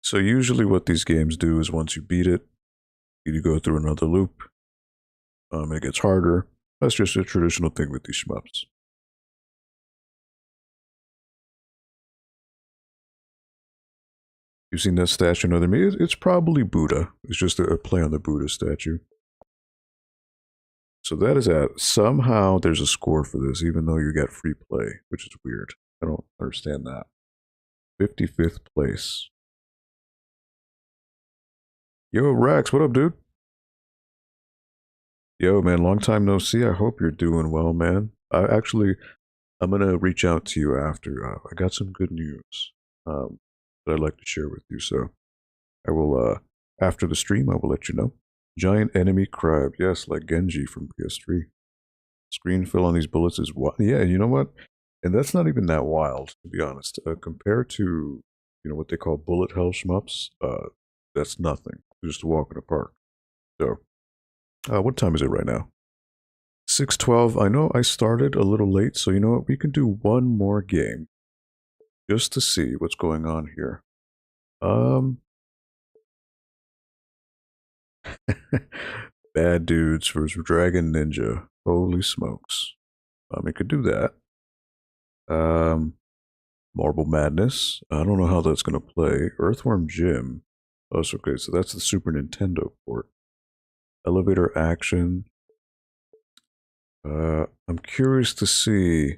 So usually what these games do is once you beat it, you go through another loop. It gets harder. That's just a traditional thing with these shmups. You've seen that statue in other media? It's probably Buddha. It's just a play on the Buddha statue. So that is that. Somehow there's a score for this, even though you get free play, which is weird. I don't understand that. 55th place. Yo, Rex, what up, dude? Yo, man, long time no see. I hope you're doing well, man. I'm gonna reach out to you after. I got some good news that I'd like to share with you. So I will, after the stream, I will let you know. Giant enemy crab. Yes, like Genji from PS3. Screen fill on these bullets is wild. Yeah, you know what? And that's not even that wild, to be honest. Compared to, what they call bullet hell shmups, that's nothing. Just a walk in the park. So, what time is it right now? 6:12. I know I started a little late, so you know what? We can do one more game. Just to see what's going on here. Bad Dudes versus Dragon Ninja. Holy smokes. We could do that. Marble Madness. I don't know how that's going to play. Earthworm Jim. Oh, okay, so that's the Super Nintendo port. Elevator Action. I'm curious to see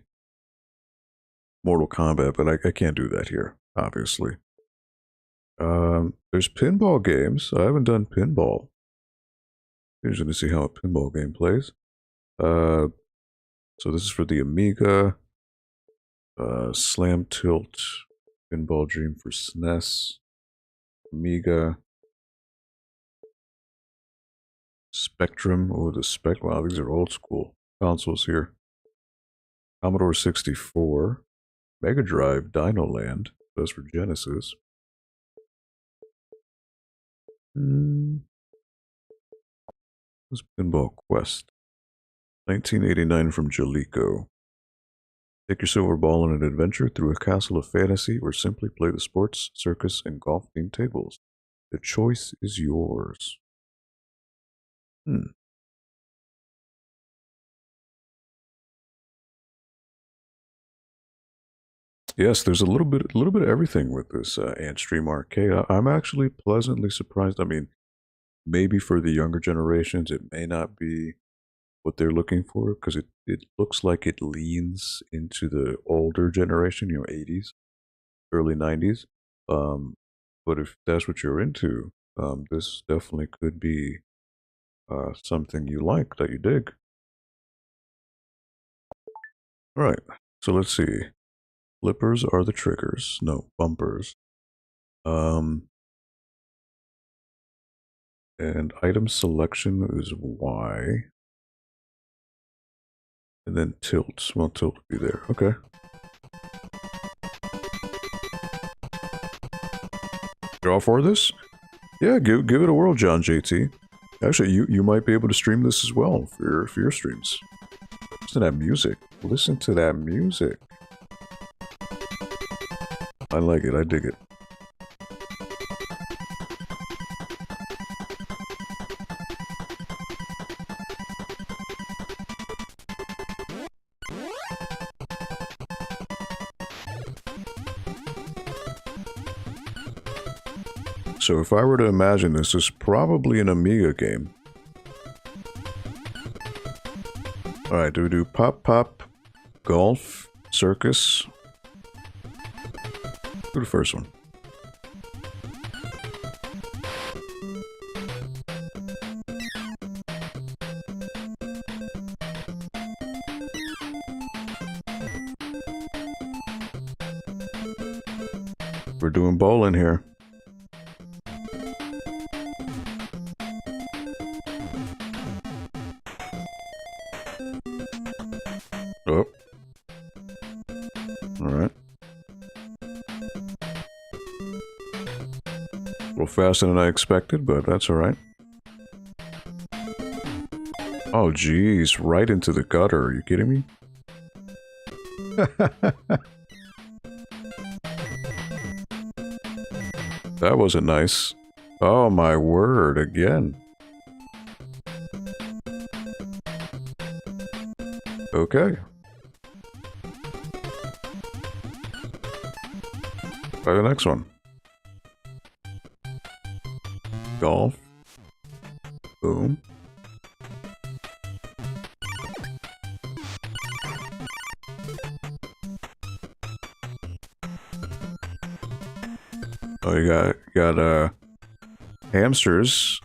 Mortal Kombat, but I can't do that here, obviously. There's pinball games. I haven't done pinball. Interesting to see how a pinball game plays. So this is for the Amiga. Slam Tilt. Pinball Dream for SNES. Amiga. Spectrum. Oh, the Spec. Wow, these are old school consoles here. Commodore 64. Mega Drive. Dino Land. That's for Genesis. This Pinball Quest. 1989 from Jalico. Take your silver ball on an adventure through a castle of fantasy or simply play the sports, circus, and golf themed tables. The choice is yours. Yes, there's a little bit of everything with this Antstream Arcade. I'm actually pleasantly surprised. I mean, maybe for the younger generations, it may not be what they're looking for because it looks like it leans into the older generation, 80s, early 90s. But if that's what you're into, this definitely could be something you like, that you dig. All right, so let's see. Flippers are the triggers. No, bumpers. And item selection is Y. And then tilt. Well, tilt will be there. Okay. You're all for this? Yeah, give it a whirl, John JT. Actually, you might be able to stream this as well for your streams. Listen to that music. Listen to that music. I like it. I dig it. So if I were to imagine this is probably an Amiga game. Alright, do we do Pop Pop, Golf, Circus? Do the first one. We're doing bowling here. Oh. Alright. A little faster than I expected, but that's alright. Oh, geez. Right into the gutter. Are you kidding me? That wasn't nice. Oh, my word. Again. Okay. Try the next one. Golf. Boom. Oh, you got hamsters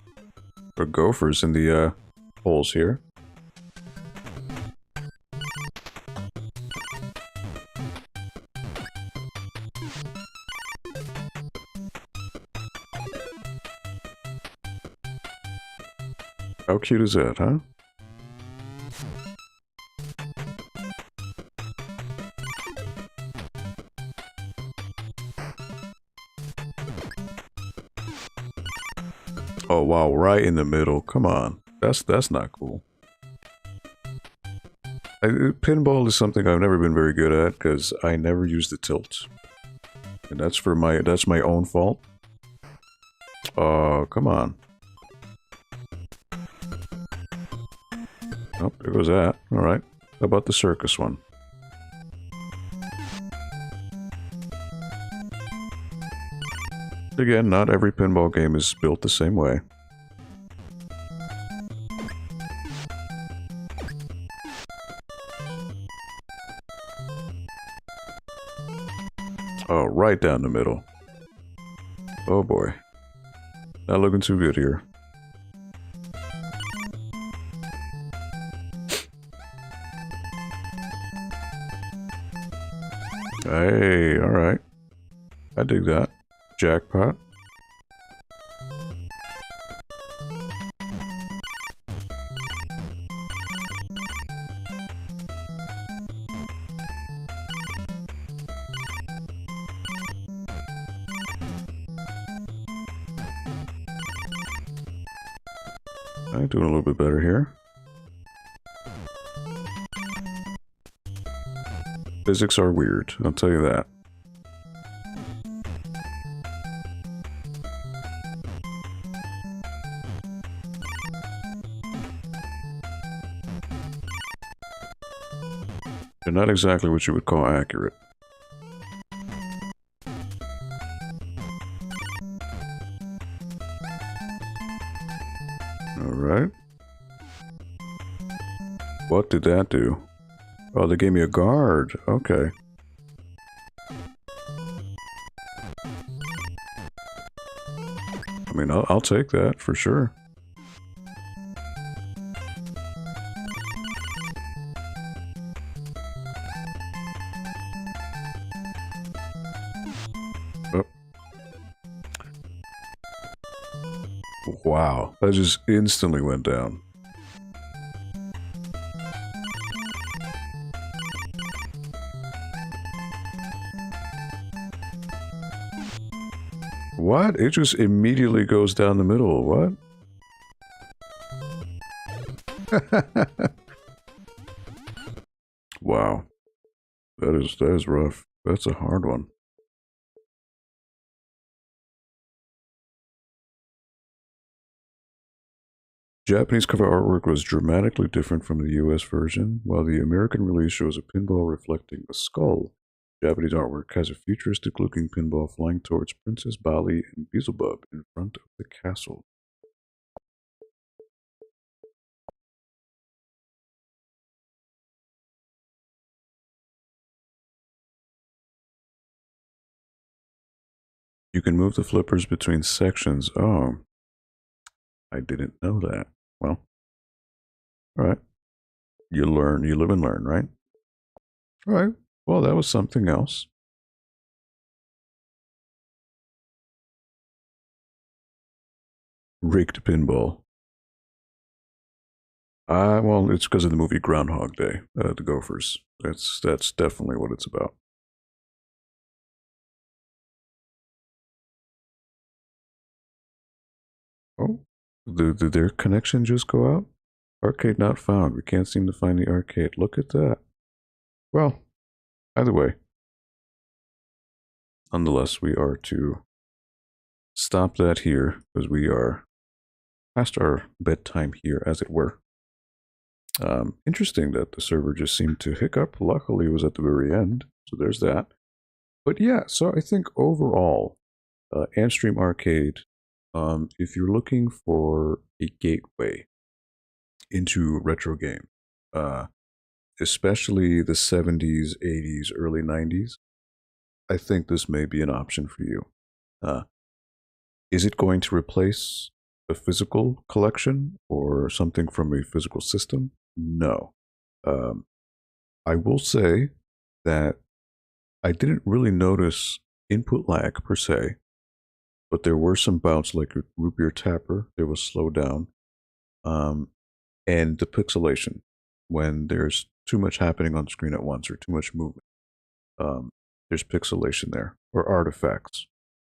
or gophers in the holes here. How cute is that, huh? Oh wow, right in the middle. Come on. That's not cool. Pinball is something I've never been very good at because I never use the tilt. And that's my own fault. Oh, come on. Oh, there goes that. Alright. How about the circus one? Again, not every pinball game is built the same way. Oh, right down the middle. Oh boy. Not looking too good here. Hey, alright. I dig that. Jackpot. I'm doing a little bit better here. Physics are weird, I'll tell you that. They're not exactly what you would call accurate. Alright. What did that do? Oh, they gave me a guard. Okay. I mean, I'll take that for sure. Oh. Wow, that just instantly went down. What? It just immediately goes down the middle. What? Wow. That is rough. That's a hard one. Japanese cover artwork was dramatically different from the US version, while the American release shows a pinball reflecting a skull. Japanese artwork has a futuristic-looking pinball flying towards Princess Bali and Beelzebub in front of the castle. You can move the flippers between sections. Oh, I didn't know that. Well, alright. You learn, you live and learn, right? Alright, well, that was something else. Rigged pinball. Well, it's because of the movie Groundhog Day, the Gophers. That's definitely what it's about. Oh, did their connection just go out? Arcade not found. We can't seem to find the arcade. Look at that. Well, either way, nonetheless, we are to stop that here because we are past our bedtime here, as it were. Interesting that the server just seemed to hiccup. Luckily, it was at the very end, so there's that. But yeah, so I think overall, Antstream Arcade, if you're looking for a gateway into retro game, uh, especially the 70s, 80s, early 90s, I think this may be an option for you. Uh, is it going to replace a physical collection or something from a physical system? No. Um, I will say that I didn't really notice input lag per se, but there were some bouts like a root beer tapper. There was slow down, um, and the pixelation when there's too much happening on screen at once or too much movement. Um, there's pixelation there or artifacts,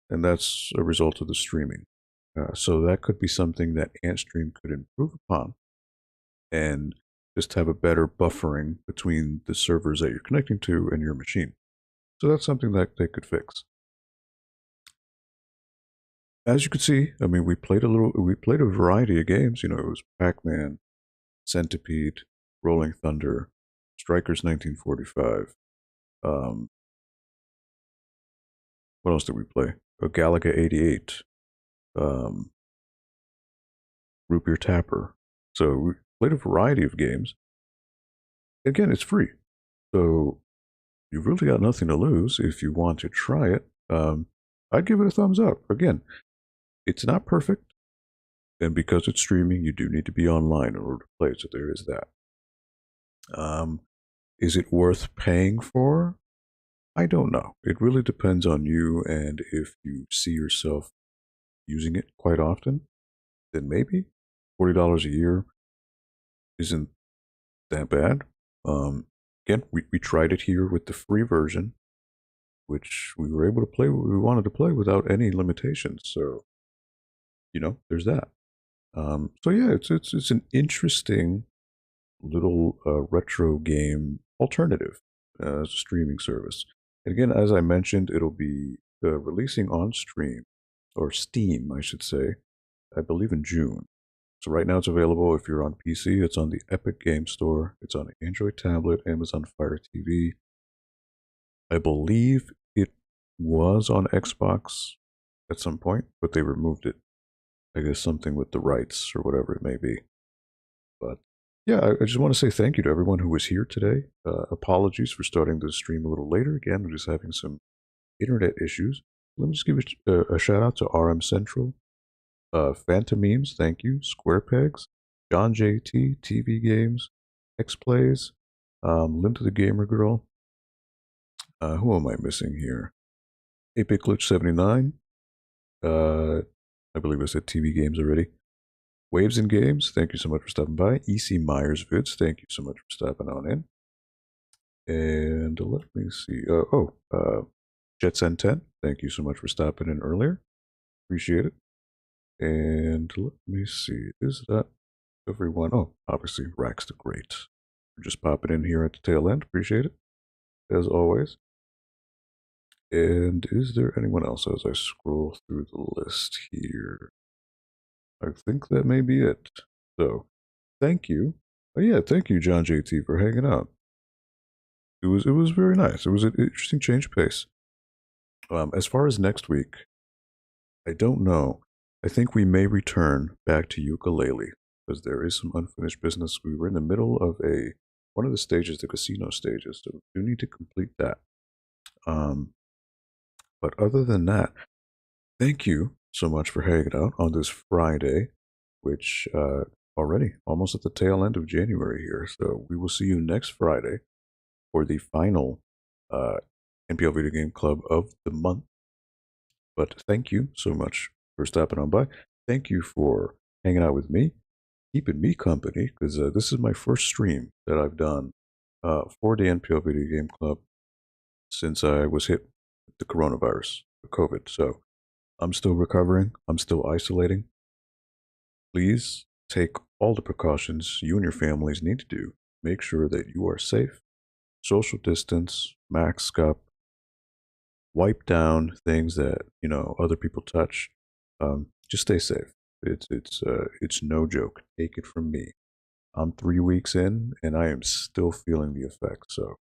and that's a result of the streaming. So that could be something that Antstream could improve upon and just have a better buffering between the servers that you're connecting to and your machine. So that's something that they could fix. As you can see, I mean, we played a variety of games. You know, it was Pac-Man, Centipede, Rolling Thunder, Strikers 1945. Um, what else did we play? Galaga 88, um, Root Beer Tapper. So we played a variety of games. Again, it's free. So you've really got nothing to lose if you want to try it. I'd give it a thumbs up. Again, it's not perfect, and because it's streaming, you do need to be online in order to play. So there is that. Um, is it worth paying for? I don't know. It really depends on you, and if you see yourself using it quite often, then maybe $40 a year isn't that bad. Again, we tried it here with the free version, which we were able to play what we wanted to play without any limitations. So, there's that. So yeah, it's an interesting little retro game alternative as a streaming service. And again, as I mentioned, it'll be releasing on stream or Steam, I should say, I believe in June. So right now it's available if you're on PC. It's on the Epic Game Store. It's on Android tablet, Amazon Fire TV. I believe it was on Xbox at some point, but they removed it. I guess something with the rights or whatever it may be. But yeah, I just want to say thank you to everyone who was here today. Apologies for starting the stream a little later. Again, we're just having some internet issues. Let me just give a shout out to RM Central, Phantom Memes, thank you, Square Pegs, John JT, TV Games, X Plays, Linda the Gamer Girl. Who am I missing here? 8-Bit Glitch 79. I believe I said TV Games already. Waves and Games, thank you so much for stopping by. EC Myers Vids, thank you so much for stopping on in. And let me see. Jetsen 10, thank you so much for stopping in earlier. Appreciate it. And let me see. Is that everyone? Oh, obviously, Rax the Great. We're just popping in here at the tail end. Appreciate it, as always. And is there anyone else as I scroll through the list here? I think that may be it. So, thank you. Oh, yeah, thank you, John JT, for hanging out. It was very nice. It was an interesting change of pace. As far as next week, I don't know. I think we may return back to ukulele because there is some unfinished business. We were in the middle of one of the stages, the casino stages, so we do need to complete that. But other than that, thank you so much for hanging out on this Friday, which already almost at the tail end of January here. So we will see you next Friday for the final NPL Video Game Club of the month. But thank you so much for stopping on by. thank you for hanging out with me, keeping me company, because this is my first stream that I've done for the NPL Video Game Club since I was hit with the coronavirus, the COVID. So I'm still recovering. I'm still isolating. Please take all the precautions you and your families need to do. Make sure that you are safe, social distance, mask up, wipe down things that other people touch. Just stay safe. It's no joke. Take it from me. I'm 3 weeks in, and I am still feeling the effects. So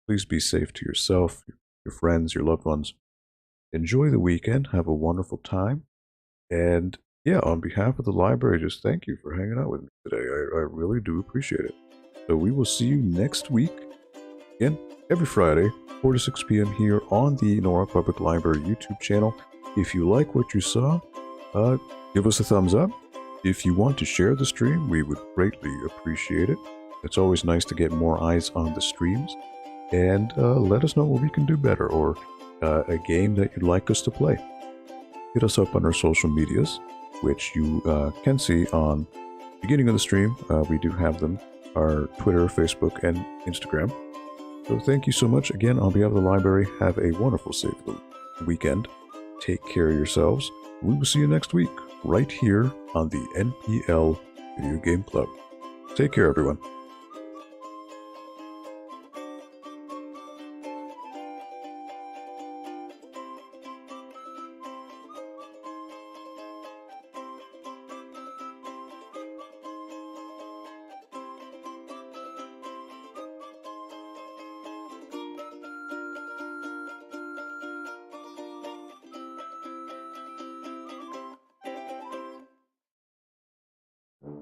please be safe to yourself, your friends, your loved ones. Enjoy the weekend. Have a wonderful time. And yeah, on behalf of the library, just thank you for hanging out with me today. I really do appreciate it. So we will see you next week, again, every Friday, 4 to 6 p.m. here on the Nora Public Library YouTube channel. If you like what you saw, give us a thumbs up. If you want to share the stream, we would greatly appreciate it. It's always nice to get more eyes on the streams. And let us know what we can do better, or a game that you'd like us to play. Hit us up on our social medias, which you can see on the beginning of the stream. We do have them, our Twitter, Facebook, and Instagram. So thank you so much. Again, on behalf of the library, have a wonderful, safe weekend. Take care of yourselves. We will see you next week, right here on the NPL Video Game Club. Take care, everyone.